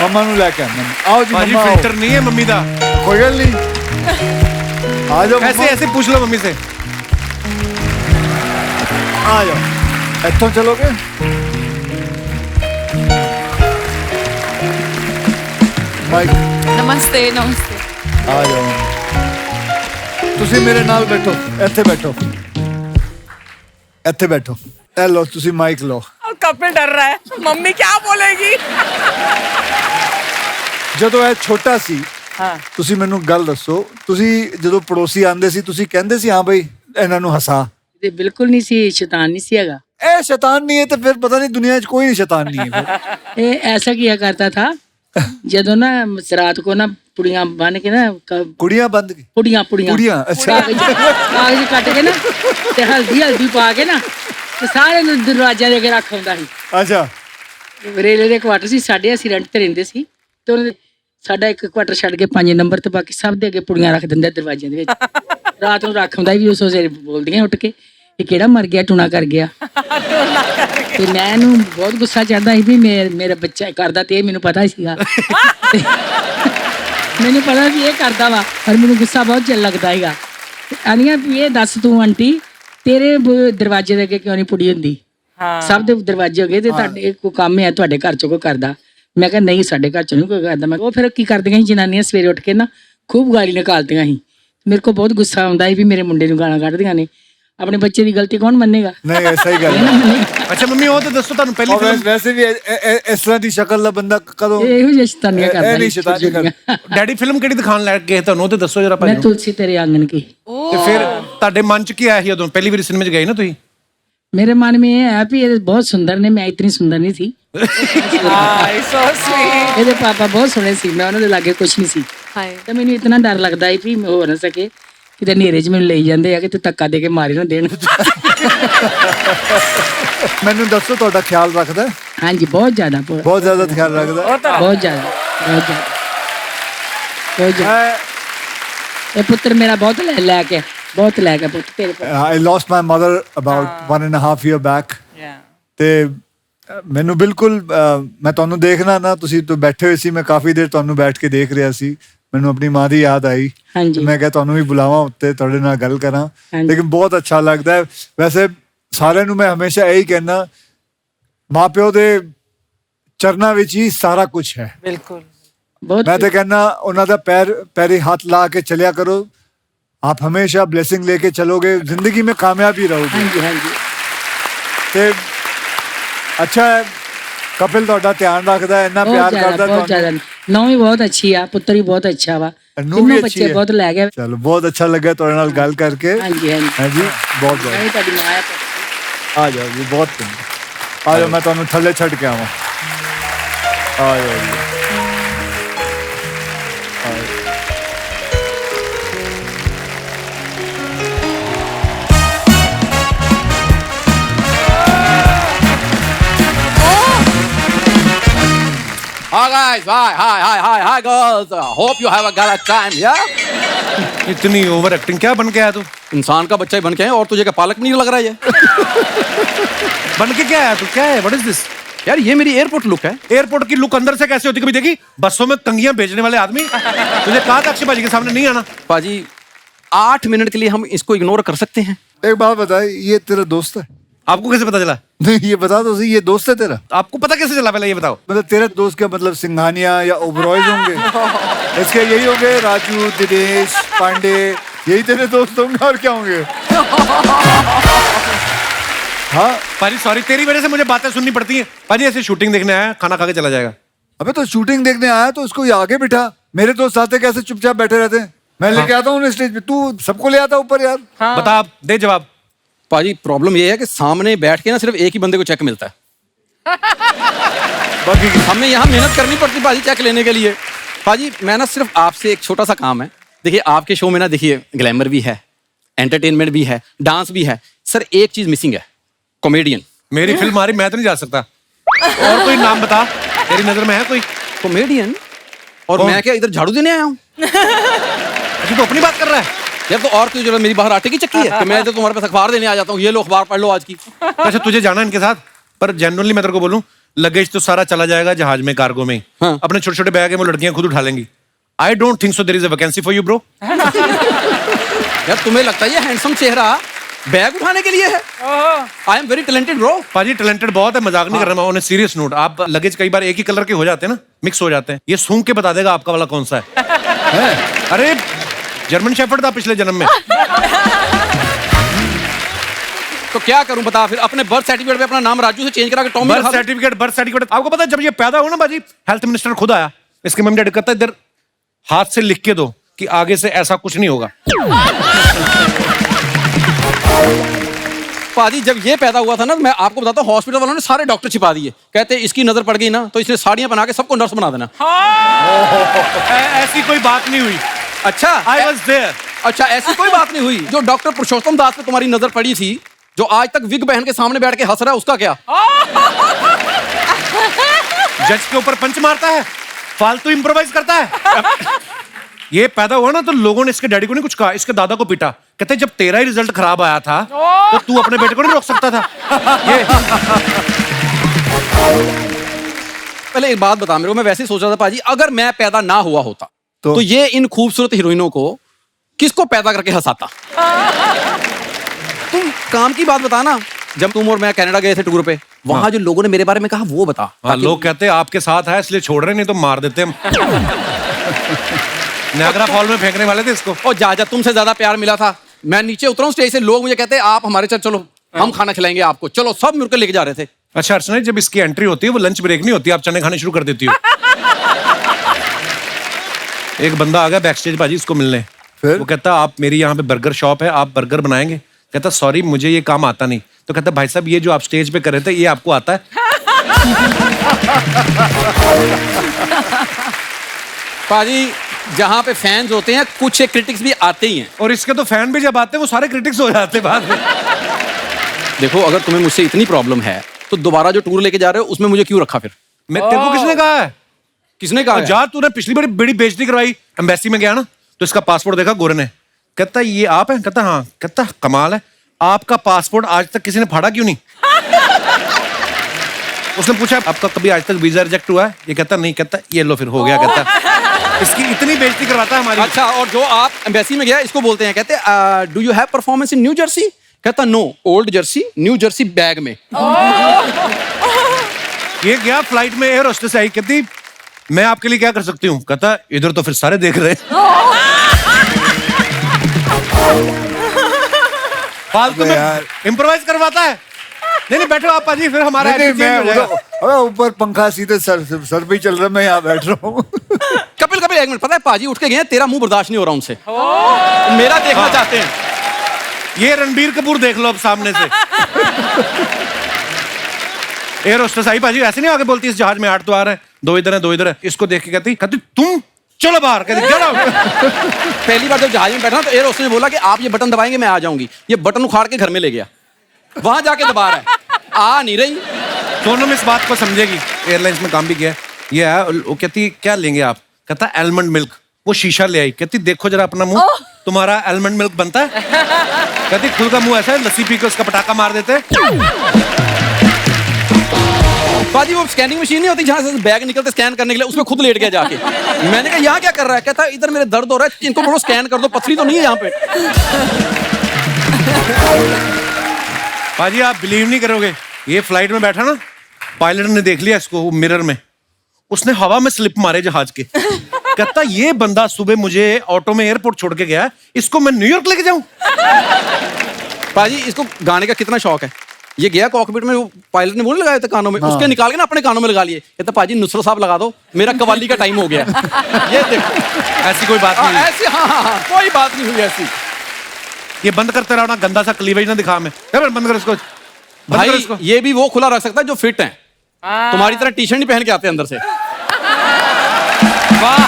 मम्मा नु लेके आओ जी। मम्मा फिल्टर नहीं है मम्मी दा, कोई गल नहीं, आ जाओ। ऐसे ऐसे पूछ लो मम्मी से। आ जाओ, इत्थों चलोगे? माइक, नमस्ते नमस्ते। आ जाओ, तुसी मेरे नाल बैठो, ਇੱਥੇ बैठो, ਇੱਥੇ बैठो। ए लो, तुसी माइक लो। कपिल डर रहा है, मम्मी क्या बोलेगी? ਜਦੋਂ ਇਹ ਛੋਟਾ ਸੀ, ਤੁਸੀਂ ਮੈਨੂੰ ਗੱਲ ਦੱਸੋ, ਤੁਸੀਂ ਜਦੋਂ ਪੜੋਸੀ ਆਂਦੇ ਸੀ, ਤੁਸੀਂ ਕਹਿੰਦੇ ਸੀ ਹਾਂ ਬਈ ਇਹਨਾਂ ਨੂੰ ਹਸਾ? ਤੇ ਬਿਲਕੁਲ ਨਹੀਂ ਸੀ, ਸ਼ੈਤਾਨ ਨਹੀਂ ਸੀ ਹੈਗਾ। ए शैतान नहीं है तो फिर पता नहीं दुनिया में कोई नहीं शैतान नहीं है फिर। ये ऐसा किया करता था जदों ना रात को ना पुड़ियां बन के ना कुड़ियां बंद की पुड़ियां पुड़ियां कुड़ियां अच्छा कागज कट के ना ते हल्दी पा के ना ते सारे ਨੂੰ ਦਰਵਾਜ਼ਿਆਂ ਦੇ ਅੱਗੇ ਰੱਖ ਆਉਂਦਾ ਸੀ अच्छा ਰੇਲੇ ਦੇ ਕੁਆਟਰ ਸੀ ਸਾਡੇ, ਅਸੀਂ ਰੈਂਟ ਤੇ ਰਹਿੰਦੇ ਸੀ ਤੇ ਉਹਨਾਂ ਸਾਡਾ ਇੱਕ ਕੁਆਟਰ ਛੱਡ ਕੇ 5 ਨੰਬਰ ਤੇ ਬਾਕੀ ਸਭ ਦੇ ਅੱਗੇ ਪੁੜੀਆਂ ਰੱਖ ਦਿੰਦੇ ਦਰਵਾਜ਼ਿਆਂ ਦੇ ਵਿੱਚ। ਰਾਤ ਨੂੰ ਰੱਖ ਆਉਂਦਾ ਵੀ ਉਸ ਵੇਲੇ ਬੋਲਦੀਆਂ ਉੱਠ ਕੇ ਇਹ ਕਿਹੜਾ ਮਰ ਗਿਆ ਟੂਣਾ ਕਰ ਗਿਆ। ਤੇ ਮੈਂ ਇਹਨੂੰ ਬਹੁਤ ਗੁੱਸਾ ਚੜਦਾ ਸੀ ਵੀ ਮੇਰਾ ਬੱਚਾ ਕਰਦਾ ਤੇ ਇਹ ਮੈਨੂੰ ਪਤਾ ਸੀਗਾ। ਮੈਨੂੰ ਪਤਾ ਵੀ ਇਹ ਕਰਦਾ ਵਾ ਪਰ ਮੈਨੂੰ ਗੁੱਸਾ ਬਹੁਤ ਜਿਹਾ ਲੱਗਦਾ ਸੀਗਾ। ਆਨੀਆਂ ਵੀ ਇਹ ਦੱਸ ਤੂੰ ਆਂਟੀ ਤੇਰੇ ਦਰਵਾਜ਼ੇ ਦੇ ਅੱਗੇ ਕਿਉਂ ਨਹੀਂ ਪੁੜੀ ਹੁੰਦੀ? ਸਭ ਦੇ ਦਰਵਾਜ਼ੇ ਹੋ ਗਏ ਤੇ ਤੁਹਾਡੇ ਕੋਈ ਕੰਮ ਹੈ ਤੁਹਾਡੇ ਘਰ ਚੋਂ ਕੋਈ ਕਰਦਾ? ਮੈਂ ਕਿਹਾ ਨਹੀਂ ਸਾਡੇ ਘਰ ਚੋਂ ਨਹੀਂ ਕੋਈ ਕਰਦਾ। ਮੈਂ ਉਹ ਫਿਰ ਕੀ ਕਰਦੀਆਂ ਸੀ ਜਨਾਨੀਆਂ ਸਵੇਰੇ ਉੱਠ ਕੇ ਨਾ ਖੂਬ ਗਾਲੀ ਨਿਕਾਲਦੀਆਂ ਸੀ। ਮੇਰੇ ਕੋਲ ਬਹੁਤ ਗੁੱਸਾ ਆਉਂਦਾ ਸੀ ਵੀ ਮੇਰੇ ਮੁੰਡੇ ਨੂੰ ਗਾਲਾਂ ਕੱਢਦੀਆਂ ਨੇ। ਆਪਣੇ ਬੱਚੇ ਦੀ ਗਲਤੀ ਕੌਣ ਮੰਨੇਗਾ? नहीं सही गल है। ਅੱਛਾ ਮੰਮੀ ਉਹ ਤਾਂ ਦੱਸੋ ਤੁਹਾਨੂੰ ਪਹਿਲੀ और ਫਿਲਮ वैसे भी इस तरह की शक्ल ਦਾ ਬੰਦਾ ਕਦੋਂ ਇਹੋ ਜਿਹੀ ਸ਼ੈਤਾਨੀਆਂ ਕਰਦਾ ਇਹ ਨਹੀਂ ਸ਼ੈਤਾਨੀ ਕਰਦਾ। ਡੈਡੀ ਫਿਲਮ ਕਿਹੜੀ ਦਿਖਾਣ ਲੈ ਗਏ ਤੁਹਾਨੂੰ ਉਹ ਤੇ ਦੱਸੋ ਜਰਾ ਭਾਈ ਮੈਂ ਨੂੰ। ਤੁਲਸੀ ਤੇਰੇ ਆਂਗਣ ਕੀ। ਤੇ ਫਿਰ ਤੁਹਾਡੇ ਮਨ ਚ ਕੀ ਆਇਆ ਸੀ ਉਦੋਂ ਪਹਿਲੀ ਵਾਰੀ ਸਿਨੇਮੇ ਚ ਗਏ ਨਾ ਤੁਸੀਂ? मेरे मन में ये है भी ये बहुत सुंदर ने, मैं इतनी सुंदर नहीं थी। so sweet. ਇਹਦੇ ਪਾਪਾ ਬਹੁਤ ਸੋਹਣੇ ਸੀ, ਮੈਂ ਉਹਨਾਂ ਦੇ ਲਾਗੇ ਕੁਛ ਨਹੀਂ ਸੀ। ਤੇ ਮੈਨੂੰ ਇਤਨਾ ਡਰ ਲੱਗਦਾ ਸੀ ਵੀ ਹੋ ਨਾ ਸਕੇ ਕਿਤੇ ਹਨੇਰੇ 'ਚ ਮੈਨੂੰ ਲਈ ਜਾਂਦੇ ਆ ਕਿ ਤੇ ਧੱਕਾ ਦੇ ਕੇ ਮਾਰੇ ਨਾ ਦੇਣ। ਮੈਨੂੰ ਦੱਸੋ ਤੁਹਾਡਾ ਖਿਆਲ ਰੱਖਦਾ ਹੈ? ਹਾਂਜੀ ਬਹੁਤ ਜ਼ਿਆਦਾ ਬਹੁਤ ਜ਼ਿਆਦਾ ਖਿਆਲ ਰੱਖਦਾ ਹੈ? ਬਹੁਤ ਜ਼ਿਆਦਾ ਬਹੁਤ ਜ਼ਿਆਦਾ ਬਹੁਤ ਜ਼ਿਆਦਾ। ਇਹ ਪੁੱਤਰ ਮੇਰਾ ਬਹੁਤ ਲੈ ਕੇ ਪੁੱਤ ਤੇਰੇ ਕੋਲ। I lost my mother about 1.5 year back ਤੇ ਮੈਨੂੰ ਬਿਲਕੁਲ ਮੈਂ ਤੁਹਾਨੂੰ ਦੇਖਣਾ ਨਾ ਤੁਸੀਂ ਤੋਂ ਬੈਠੇ ਹੋਏ ਸੀ, ਮੈਂ ਕਾਫੀ ਦੇਰ ਤੁਹਾਨੂੰ ਬੈਠ ਕੇ ਦੇਖ ਰਿਹਾ ਸੀ, ਮੈਨੂੰ ਆਪਣੀ ਮਾਂ ਦੀ ਯਾਦ ਆਈ। ਹਾਂਜੀ। ਮੈਂ ਕਿਹਾ ਤੁਹਾਨੂੰ ਵੀ ਬੁਲਾਵਾਂ ਉੱਤੇ ਤੁਹਾਡੇ ਨਾਲ ਗੱਲ ਕਰਾਂ। ਹਾਂਜੀ। ਲੇਕਿਨ ਬਹੁਤ ਅੱਛਾ ਲੱਗਦਾ ਹੈ। ਵੈਸੇ ਸਾਰਿਆਂ ਨੂੰ ਮੈਂ ਹਮੇਸ਼ਾ ਇਹੀ ਕਹਿਣਾ ਮਾਪਿਓ ਦੇ ਚਰਨਾਂ ਵਿੱਚ ਹੀ ਸਾਰਾ ਕੁਝ ਹੈ। बिल्कुल. ਬਹੁਤ ਮੈਂ ਤਾਂ ਕਹਿੰਦਾ ਉਹਨਾਂ ਦਾ ਪੈਰੀ ਹੱਥ ਲਾ ਕੇ ਚਲਿਆ ਕਰੋ। आप हमेशा ब्लेसिंग लेके चलोगे, जिंदगी में कामयाब ही रहोगे। ਹਾਂਜੀ ਹਾਂਜੀ ਤੇ ਅੱਛਾ ਹੈ ਕਪਿਲ ਤੁਹਾਡਾ ਧਿਆਨ ਰੱਖਦਾ ਹੈ, ਇੰਨਾ ਪਿਆਰ ਕਰਦਾ ਬਹੁਤ ਜ਼ਿਆਦਾ। ਨੌਂ ਵੀ ਬਹੁਤ ਅੱਛੀ ਆ, ਪੁੱਤਰ ਵੀ ਬਹੁਤ ਅੱਛਾ ਵਾ, ਨੂੰ ਵੀ ਤਿੰਨੋਂ ਅੱਛੀ ਬੱਚੇ ਹੈ। ਬਹੁਤ ਲੈ ਗਿਆ। ਚਲੋ ਬਹੁਤ ਅੱਛਾ ਲੱਗਾ ਤੁਹਾਡੇ ਨਾਲ ਗੱਲ ਕਰਕੇ। ਹਾਂਜੀ ਹਾਂਜੀ ਹਾਂਜੀ ਬਹੁਤ ਮੈਂ ਬਹੁਤ ਵੀ ਤੁਹਾਡੀ ਮਾਂ ਆ। ਆ ਜਾਓ ਜੀ, ਬਹੁਤ ਚੰਗਾ। ਆ ਜਾਓ ਮੈਂ ਤੁਹਾਨੂੰ ਥੱਲੇ ਛੱਡ ਕੇ ਆਵਾਂ। ਆ ਜਾਓ ਜੀ। Hi guys, hi girls. Hope you have a gala time, yeah? इतनी ओवर एक्टिंग क्या बन के आया तू? इंसान का बच्चा ही बन के है और तुझे क्या पालक नहीं लग रहा है ये? बन के क्या आया तू? क्या है? What is this? यार ये मेरी एयरपोर्ट लुक है। एयरपोर्ट की लुक अंदर से कैसे होती? कभी देखी बसों में कंगियां बेचने वाले आदमी? तुझे कहा था अक्षय भाजी के सामने नहीं आना। पाजी 8 मिनट के लिए हम इसको इग्नोर कर सकते हैं। एक बात बताए, ये तेरा दोस्त है? आपको कैसे पता चला? नहीं ये बता दो सही, ये दोस्त है तेरा? आपको पता कैसे चला पहले ये बताओ? मतलब तेरे दोस्त क्या मतलब सिंघानिया या ओबरॉयज होंगे? इसके यही होंगे, राजू, दिनेश, पांडे, यही तेरे दोस्त होंगे और क्या होंगे? हाँ पाजी सॉरी, तेरी वजह से मुझे बातें सुननी पड़ती हैं। पाजी ऐसे शूटिंग देखने आया, खाना खा के चला जाएगा। अबे तो शूटिंग देखने आया तो उसको आगे बिठा। मेरे दोस्त आते कैसे चुपचाप बैठे रहते हैं? मैं लेके आता हूँ स्टेज पे, तू सबको ले आता ऊपर यार। बता आप, दे जवाब। पाजी प्रॉब्लम ये है कि सामने बैठ के ना सिर्फ एक ही बंदे को चेक मिलता है। बाकी हमें यहाँ मेहनत करनी पड़ती पाजी चेक लेने के लिए। पाजी मैं ना सिर्फ आपसे एक छोटा सा काम है। देखिए आपके शो में ना देखिए ग्लैमर भी है, एंटरटेनमेंट भी है, डांस भी है। सर एक चीज मिसिंग है, कॉमेडियन। मेरी फिल्म आ रही, मैं तो नहीं जा सकता। और कोई नाम बता, तेरी नजर में है कोई कॉमेडियन? और मैं क्या इधर झाड़ू देने आया हूँ? अच्छा तो अपनी बात कर रहा है यार। तो और क्यों जरूरत, मेरी बाहर आटे की चक्की है कि मैं तो तुम्हारे पास अखबार देने आ जाता हूँ, ये लो अखबार पढ़ लो आज की। अच्छा तुझे जाना इनके साथ, पर जेन्युइनली मैं तेरे को बोलूं, लगेज तो सारा चला जाएगा जहाज में, कार्गो में। हाँ। अपने छोटे छोटे बैग है वो लड़कियां खुद उठा लेंगी। I don't think so there is a vacancy for you bro. यार तुम्हें लगता है ये हैंडसम चेहरा बैग उठाने के लिए है? I am very talented bro. पाजी टैलेंटेड बहुत है, मजाक नहीं कर रहा मैं। ऑन सीरियस नोट, आप लगेज कई बार एक ही कलर के हो जाते हैं ना, मिक्स हो जाते हैं। ये सूंघ के बता देगा आपका वाला कौन सा है। अरे जर्मन शेफर्ड था पिछले जन्म में। तो क्या करूं बता फिर? अपने बर्थ सर्टिफिकेट पे अपना नाम राजू से चेंज करा के टॉमी बर्थ सर्टिफिकेट आपको पता है जब ये पैदा हुआ ना बाजी, हेल्थ मिनिस्टर खुद आया, इसके मम्मी डैडी कहता है इधर हाथ से लिख के दो कि आगे से ऐसा कुछ नहीं होगा। पाजी जब ये पैदा हुआ था ना, मैं आपको बताता हूँ, हॉस्पिटल वालों ने सारे डॉक्टर छिपा दिए। कहते इसकी नजर पड़ गई ना तो इसने साड़ियां बना के सबको नर्स बना देना। ऐसी कोई बात नहीं हुई। अच्छा, आई वॉज देयर। अच्छा, ऐसी कोई बात नहीं हुई। जो डॉक्टर पुरुषोत्तम दास पे तुम्हारी नजर पड़ी थी, जो आज तक विग बहन के सामने बैठ के हंस रहा है, उसका क्या? जज के ऊपर पंच मारता है, फालतू इम्प्रोवाइज करता है। ये पैदा हुआ ना तो लोगों ने इसके डैडी को नहीं कुछ कहा, इसके दादा को पीटा। कहते जब तेरा ही रिजल्ट खराब आया था तो तू अपने बेटे को नहीं रोक सकता था। ये पहले एक बात बता मेरे को, मैं वैसे ही सोच रहा था पाजी, अगर मैं पैदा ना हुआ होता तो ये इन खूबसूरत हीरोइनों को किसको पैदा करके हंसाता? तुम काम की बात बता ना। जब तुम और मैं कनाडा गए थे टूर पे, वहां जो लोगों ने मेरे बारे में कहा वो बता। लोग कहते हैं आपके साथ है इसलिए छोड़ रहे, नहीं तो मार देते हम। नायग्रा फॉल में फेंकने वाले थे इसको। और जा तुमसे ज्यादा प्यार मिला था। मैं नीचे उतरा हूं स्टेज से, लोग मुझे कहते हैं आप हमारे साथ चलो, हम खाना खिलाएंगे आपको, चलो, सब मिलकर लेके जा रहे थे। अच्छा अर्चना, जब इसकी एंट्री होती है वो लंच ब्रेक नहीं होती, आप चने खाने शुरू कर देती हो। एक बंदा आ गया बैक स्टेज बाजी इसको मिलने, वो कहता आप मेरी यहाँ पे बर्गर शॉप है, आप बर्गर बनाएंगे? कहता सॉरी मुझे ये काम आता नहीं। तो कहता भाई साहब ये जो आप स्टेज पे कर रहे थे ये आपको आता है? पाजी जहाँ पे फैंस होते हैं कुछ क्रिटिक्स भी आते ही हैं, और इसके तो फैन भी जब आते हैं वो सारे क्रिटिक्स हो जाते हैं बाद में। देखो अगर तुम्हें मुझसे इतनी प्रॉब्लम है तो दोबारा जो टूर लेके जा रहे हो उसमें मुझे क्यों रखा फिर? मैं तेरे को किसने कहा है? किसने कहा? जा, तूने पिछली बार बड़ी बेइज्जती करवाई, एम्बेसी में गया ना तो इसका पासपोर्ट देखा गोरे ने, कहता ये आप है? कहता हाँ। कहता कमाल है, आपका पासपोर्ट आज तक किसी ने फाड़ा क्यों नहीं? उसने पूछा आपका कभी आज तक वीजा रिजेक्ट हुआ है? ये कहता नहीं। कहता ये लो फिर हो गया। कहता इसकी इतनी बेइज्जती करवाता है हमारी। अच्छा, और जो आप एम्बेसी में गया इसको बोलते हैं, कहते do you have performance in New Jersey? कहता no, Old Jersey New Jersey bag में। ये गया फ्लाइट में, एयर होस्टेस आई, कहती मैं आपके लिए क्या कर सकती हूँ? कहता इधर तो फिर सारे देख रहे हैं। फालतू में इम्प्रोवाइज करवाता है। नहीं बैठो आप पाजी, फिर हमारा मैं ऊपर पंखा सीधे सर पे चल रहा, मैं यहाँ बैठ रहा हूँ। कपिल एक मिनट, पता है पाजी उठ के गए, तेरा मुंह बर्दाश्त नहीं हो रहा उनसे, मेरा देखना चाहते हैं। ये रणबीर कपूर देख लो अब सामने से। एयर होस्टेस आई पाजी, ऐसे नहीं आगे बोलती इस जहाज में 8 तो आ रहे हैं, 2 इधर है 2 इधर है। इसको देख के कहती तुम चलो बाहर। कहती चलो। पहली बार जब जहाज में बैठा तो एयर होस्टेस ने बोला कि आप ये बटन दबाएंगे मैं आ जाऊंगी। ये बटन उखाड़ के घर में ले गया, वहां जाके दबा रहा है, आ नहीं रही। सोनम इस बात को समझेगी, एयरलाइंस में काम भी किया है। ये है, वो कहती क्या लेंगे आप? कहता एलमंड मिल्क। वो शीशा ले आई, कहती देखो जरा अपना मुंह, तुम्हारा एलमंड मिल्क बनता है? कहती खुद का मुंह ऐसा है, लस्सी पी के उसका पटाखा मार देते। पाजी वो स्कैनिंग मशीन नहीं होती जहां से बैग निकलते स्कैन करने के लिए, उसमें खुद लेट गया जाके। मैंने कहा यहाँ क्या कर रहा है? कहता इधर मेरे दर्द हो रहा है, इनको बोलो स्कैन कर दो, पथरी तो नहीं है यहाँ पे। पाजी आप बिलीव नहीं करोगे, ये फ्लाइट में बैठा ना, पायलट ने देख लिया इसको मिरर में, उसने हवा में स्लिप मारे जहाज के। कहता ये बंदा सुबह मुझे ऑटो में एयरपोर्ट छोड़ के गया, इसको मैं न्यूयॉर्क लेके जाऊं? पाजी इसको गाने का कितना शौक है। ये गया कॉकपिट में, वो पायलट ने वो नहीं लगाए थे कानों में, उसके निकाल के ना अपने कानों में लगा लिए। कहता पाजी नुसरत साहब लगा दो, मेरा कवाली का टाइम हो गया। ये देखो, ऐसी कोई बात नहीं। ऐसी हाँ, कोई बात नहीं हुई ऐसी। ये बंद करते रहो ना, गंदा सा क्लीवेज ना दिखा। मैं बंद कर इसको। भाई ये भी वो खुला रख सकता है जो फिट है, तुम्हारी तरह टी शर्ट नहीं पहन के आते अंदर से। वाह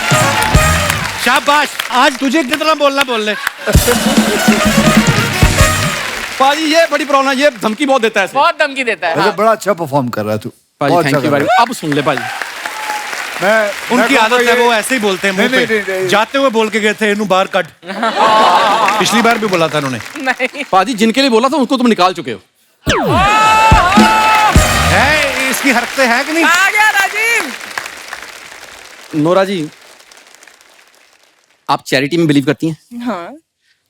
शाबाश, आज तुझे कितना बोलना बोल ले। पाजी ये बड़ी प्रॉब्लम है, ये धमकी बहुत देता है, बहुत धमकी देता है। बड़ा अच्छा परफॉर्म कर रहा है तू। पाजी थैंक यू भाई। अब सुन ले पाजी, उनकी आदत है, वो ऐसे ही बोलते हैं मुंह पे। जाते हुए बोल के गए थे इन्हू बाहर कट। पिछली बार भी बोला था उन्होंने। पाजी जिनके लिए बोला था उनको तुम निकाल चुके हो। है इसकी हरकतें हैं कि नहीं? आ गया राजीव। नोरा जी आप चैरिटी में बिलीव करती हैं? हाँ।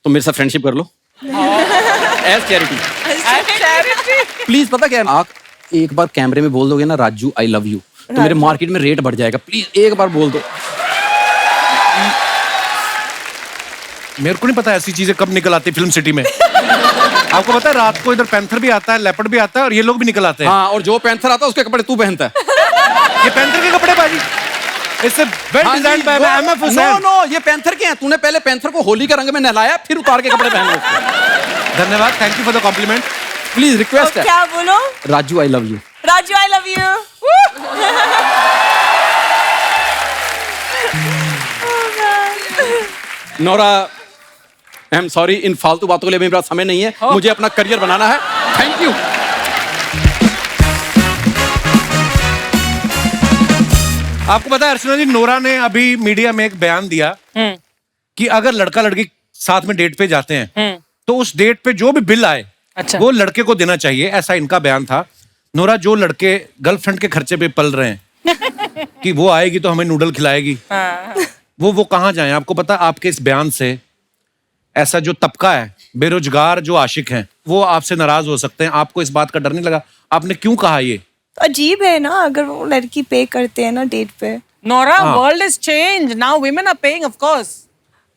तो मेरे साथ फ्रेंडशिप कर लो एज चैरिटी। प्लीज पता क्या है, आप एक बार कैमरे में बोल दोगे ना राजू आई लव यू, तो मेरे मार्केट में रेट बढ़ जाएगा। प्लीज एक बार बोल दो। मेरे को नहीं पता ऐसी चीजें कब निकल आती फिल्म सिटी में। आपको पता है रात को इधर पैंथर भी आता है, लेपर्ड भी आता है, और ये लोग भी निकल आते हैं। हाँ, और जो पैंथर आता है उसके कपड़े तू पहनता है। ये पैंथर के कपड़े बाजी, इससे वेल डिजाइन्ड बाय एमएफ हुसैन। नो ये पैंथर के हैं। तूने पहले पैंथर को होली के रंग में नहलाया, फिर उतार के कपड़े पहने उसके। धन्यवाद, thank you for the compliment. Please request है। क्या बोलो? Raju I love you. Raju I love you. Nora I am sorry, इन फालतू बातों के लिए मेरे पास समय नहीं है, मुझे अपना करियर बनाना है। Thank you. आपको पता है अर्चना जी, नोरा ने अभी मीडिया में एक बयान दिया कि अगर लड़का लड़की साथ में डेट पे जाते हैं तो उस डेट पे जो भी बिल आए वो लड़के को देना चाहिए, ऐसा इनका बयान था। नोरा, जो लड़के गर्लफ्रेंड के खर्चे पे पल रहे हैं कि वो आएगी तो हमें नूडल खिलाएगी, वो कहाँ जाएं? आपको पता, आपके इस बयान से ऐसा जो तबका है बेरोजगार जो आशिक हैं वो आपसे नाराज हो सकते हैं। आपको इस बात का डर नहीं लगा? आपने क्यों कहा ये? अजीब है ना, अगर वो लड़की पे करते हैं ना डेट पे। Nora, world is changed. Now women are paying, of course.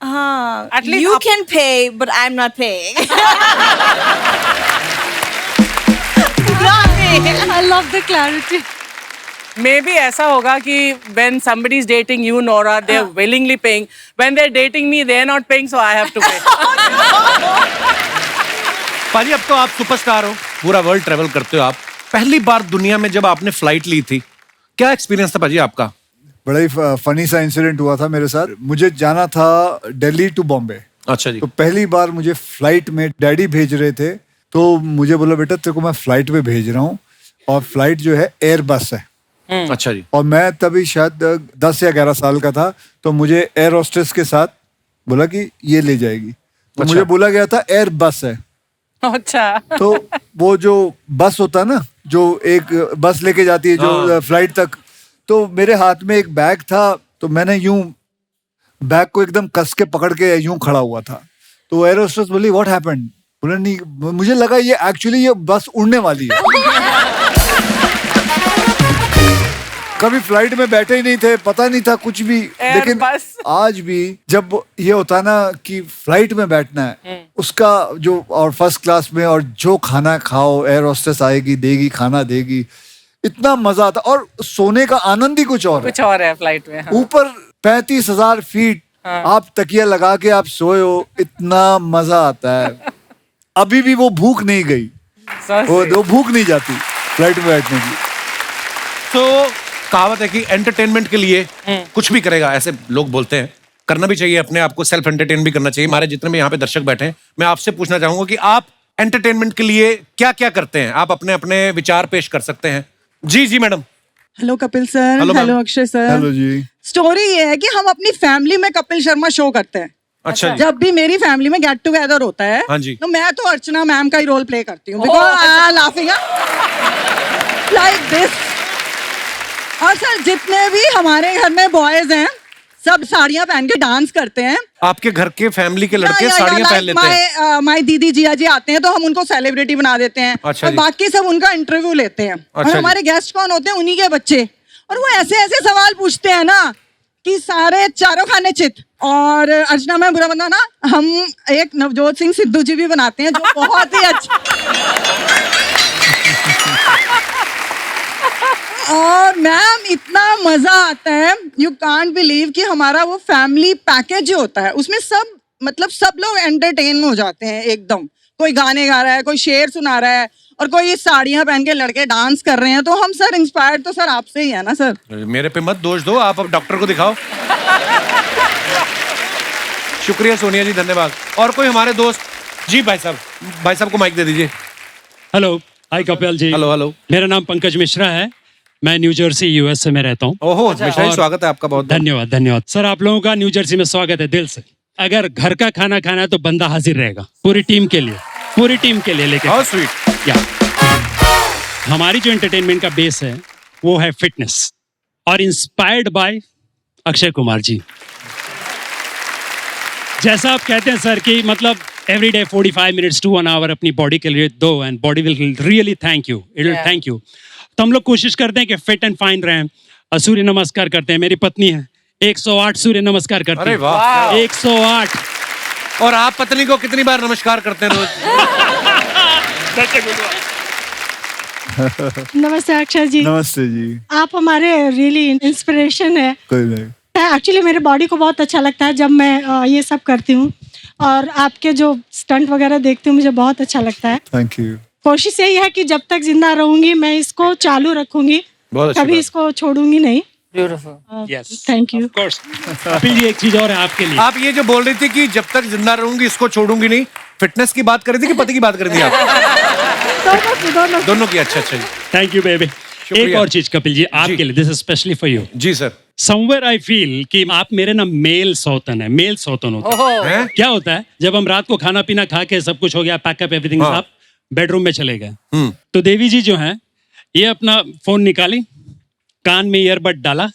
हाँ, At least you can pay, but I'm not paying. I love the clarity. Maybe ऐसा होगा कि when somebody is dating you, Nora, they're willingly paying. When they're dating me, they're not paying, so I have to pay. पाजी, अब तो आप superstar हो, पूरा world travel करते हो आप। पहली बार दुनिया में जब आपने फ्लाइट ली थी, क्या एक्सपीरियंस था पाजी आपका? बड़ा ही फनी सा इंसिडेंट हुआ था मेरे साथ। मुझे जाना था दिल्ली टू बॉम्बे। अच्छा जी। तो पहली बार मुझे फ्लाइट में डैडी भेज रहे थे, तो मुझे बोला बेटा तेरे को मैं फ्लाइट में भेज रहा हूँ, और फ्लाइट जो है एयर बस है। अच्छा जी। और मैं तभी शायद 10 या 11 साल का था, तो मुझे एयर होस्टेस के साथ बोला कि ये ले जाएगी। तो मुझे बोला गया था एयर बस है। अच्छा। तो वो जो बस होता है ना, जो एक बस लेके जाती है जो फ्लाइट तक, तो मेरे हाथ में एक बैग था, तो मैंने यूं बैग को एकदम कस के पकड़ के यूं खड़ा हुआ था। तो एयर होस्टेस बोली व्हाट हैपेंड? बोला नहीं, मुझे लगा ये एक्चुअली ये बस उड़ने वाली है। कभी फ्लाइट में बैठे ही नहीं थे, पता नहीं था कुछ भी। लेकिन आज भी जब ये होता है ना कि फ्लाइट में बैठना है, उसका जो, और फर्स्ट क्लास में, और जो खाना खाओ, एयर होस्टेस आएगी, देगी, खाना देगी, इतना मजा आता। और सोने का आनंद ही कुछ और है फ्लाइट में। ऊपर 35,000 फीट आप तकिया लगा के आप सोए हो, इतना मजा आता है। अभी भी वो भूख नहीं गई, वो भूख नहीं जाती फ्लाइट में बैठने की। तो कहावत है कि एंटरटेनमेंट के लिए कुछ भी करेगा, ऐसे लोग बोलते हैं। करना भी चाहिए, अपने आप को सेल्फ एंटरटेन भी करना चाहिए। हमारे जितने भी यहाँ पे दर्शक बैठे हैं, मैं आपसे पूछना चाहूंगा कि आप एंटरटेनमेंट के लिए क्या क्या करते हैं? आप अपने अपने विचार पेश कर सकते हैं। जी जी madam. Hello Kapil sir. Hello Akshay sir. Hello जी। स्टोरी ये है कि हम अपनी फैमिली में कपिल शर्मा शो करते हैं। अच्छा। जब भी मेरी फैमिली में गेट टुगेदर होता है, हाँ जी, तो मैं तो अर्चना मैम का ही रोल प्ले करती हूँ, बिकॉज़ लाफिंग लाइक दिस। और सर जितने भी हमारे घर में बॉयज हैं, सब साड़ियाँ पहन के डांस करते हैं। आपके घर के फैमिली के लड़के साड़ियाँ पहन लेते हैं? माय दीदी जिया जी आते हैं तो हम उनको सेलिब्रिटी बना देते हैं। अच्छा और बाकी सब उनका इंटरव्यू लेते हैं। और हमारे गेस्ट कौन होते हैं? उन्हीं के बच्चे। और वो ऐसे ऐसे सवाल पूछते हैं ना कि सारे चारों खाने चित। और अर्चना में बुरा बंदा ना, हम एक नवजोत सिंह सिद्धू जी भी बनाते हैं, जो बहुत ही अच्छा। और मैम इतना मजा आता है, यू कांट बिलीव कि हमारा वो फैमिली पैकेज जो होता है, उसमें सब, मतलब सब लोग एंटरटेन हो जाते हैं एकदम। कोई गाने गा रहा है, कोई शेर सुना रहा है, और कोई साड़ियां पहन के लड़के डांस कर रहे हैं। तो हम सर इंस्पायर्ड तो सर आपसे ही है ना सर। मेरे पे मत दोष दो, आप अब डॉक्टर को दिखाओ। शुक्रिया सोनिया जी, धन्यवाद। और कोई हमारे दोस्त? जी भाई साहब को माइक दे दीजिए। Hello, hi Kapil ji. Hello hello. मेरा नाम पंकज मिश्रा है, मैं न्यू जर्सी यूएसए में रहता हूँ। ओहो, मिश्रा जी स्वागत है आपका, बहुत धन्यवाद सर। आप लोगों का न्यू जर्सी में स्वागत है दिल से। अगर घर का खाना खाना है तो बंदा हाजिर रहेगा, पूरी टीम के लिए लेके। How sweet. या हमारी जो एंटरटेनमेंट का बेस है वो है फिटनेस, और इंस्पायर्ड बाय अक्षय कुमार जी। जैसा आप कहते हैं सर कि मतलब every day 45 minutes to 1 hour अपनी बॉडी के लिए दो, and body will really thank you, it will thank you. तो हम लोग कोशिश करते हैं कि फिट एंड फाइन रहें। सूर्य नमस्कार करते हैं, मेरी पत्नी है 108 सूर्य नमस्कार करती है। 108। और आप पत्नी को कितनी बार नमस्कार करते हैं रोज? नमस्ते अक्षय जी। नमस्ते जी। आप हमारे रियली इंस्पिरेशन है। कोई नहीं। एक्चुअली मेरे बॉडी को बहुत अच्छा लगता है जब मैं ये सब करती हूँ, और आपके जो स्टंट वगैरह देखती हूँ मुझे बहुत अच्छा लगता है। Thank you. कोशिश यही है कि जब तक जिंदा रहूंगी मैं इसको चालू रखूंगी, बहुत अच्छी कभी बात। इसको छोड़ूंगी नहीं। Yes. Thank you. Of course. Kapil ji एक चीज और है आपके लिए। आप ये जो बोल रही थी कि जब तक जिंदा रहूंगी इसको छोड़ूंगी नहीं, फिटनेस की बात कर रही थी कि पति की बात कर रही थी आप? दोनों की। अच्छा जी। Thank you baby. एक और चीज कपिल जी आपके लिए, this is specially for you. जी सर। समवेयर आई फील कि आप मेरे ना मेल सौतन है, मेल सौतन होता है। क्या होता है जब हम रात को खाना पीना खा के सब कुछ हो गया, पैकअप एवरीथिंग, आप बेडरूम में चले गए, तो देवी जी जो हैं ये अपना फोन निकाली, कान में ईयरबड डाला,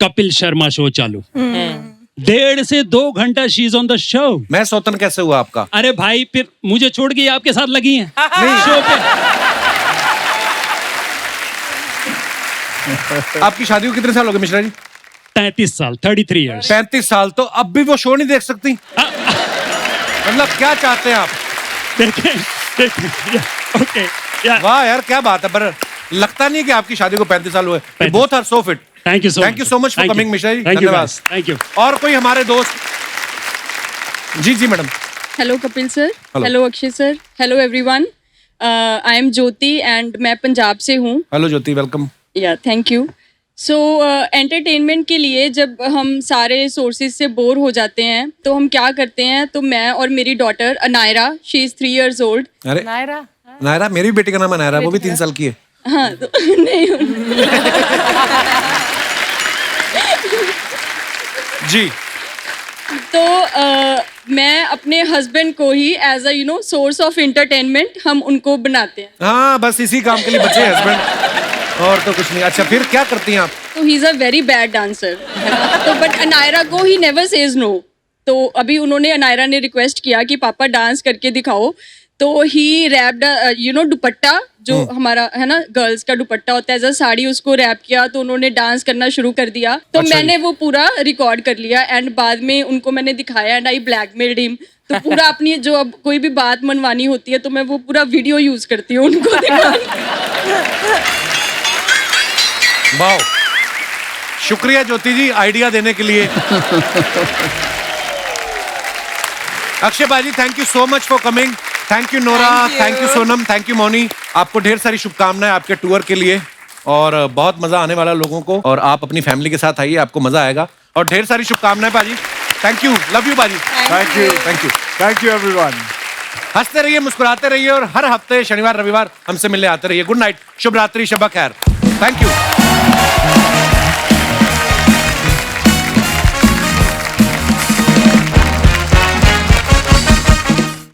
कपिल शर्मा शो चालू, 1.5 से 2 घंटा she is on the show. मैं सौतन कैसे हुआ आपका? अरे भाई फिर मुझे छोड़ के ये आपके साथ लगी हैं शो पे। आपकी शादी को कितने साल हो गए मिश्रा जी? 33 साल, 33 इयर्स। 35 साल, तो अब भी वो शो नहीं देख सकती? मतलब क्या चाहते हैं आप? ओके, वाह यार क्या बात है, पर लगता नहीं कि आपकी शादी को 35 साल हुए। Both are so fit. Thank you so much for coming Mishra ji. Thank you, धन्यवाद। Thank you. और कोई हमारे दोस्त? जी जी madam. Hello Kapil sir, Hello. Hello Akshay sir, hello everyone. I am Jyoti and मैं पंजाब से हूँ। Hello Jyoti, welcome. Yeah thank you. So entertainment के लिए जब हम सारे सोर्सेज से बोर हो जाते हैं तो हम क्या करते हैं, तो मैं और मेरी daughter Anaira, she is 3 years old। अरे नायरा, मेरी बेटी का नाम है नायरा, वो भी 3 साल की है। हाँ तो नहीं जी। तो मैं अपने हस्बैंड को ही as a source of entertainment हम उनको बनाते हैं। हाँ बस इसी काम के लिए बचे हस्बैंड, और तो कुछ नहीं। अच्छा फिर क्या करती हैं आप? तो he is a very bad dancer, तो बट अनायरा को ही नेवर सेज नो। तो अभी उन्होंने, अनायरा ने रिक्वेस्ट किया कि पापा डांस करके दिखाओ, तो ही रैप्ड दुपट्टा जो हमारा है ना गर्ल्स का दुपट्टा होता है, एज अ साड़ी, उसको रैप किया, तो उन्होंने डांस करना शुरू कर दिया। तो अच्छा मैंने वो पूरा रिकॉर्ड कर लिया एंड बाद में उनको मैंने दिखाया एंड आई ब्लैकमेल्ड हिम। तो पूरा अपनी जो अब कोई भी बात मनवानी होती है तो मैं वो पूरा वीडियो यूज करती हूँ उनको दिखाने। वाह, शुक्रिया ज्योति जी आइडिया देने के लिए। अक्षय बाजी, thank you so much for coming. Thank you Nora, thank you Sonam, thank you Moni. आपको ढेर सारी शुभकामनाएं आपके टूर के लिए, और बहुत मजा आने वाला लोगों को, और आप अपनी फैमिली के साथ आइए, आपको मजा आएगा। और ढेर सारी शुभकामनाएं बाजी। थैंक यू, लव यू बाजी। Thank you, thank you, thank you everyone. हंसते रहिए, मुस्कुराते रहिए, और हर हफ्ते शनिवार रविवार हमसे मिलने आते रहिए। गुड नाइट, शुभ रात्रि, शब खैर। Thank you.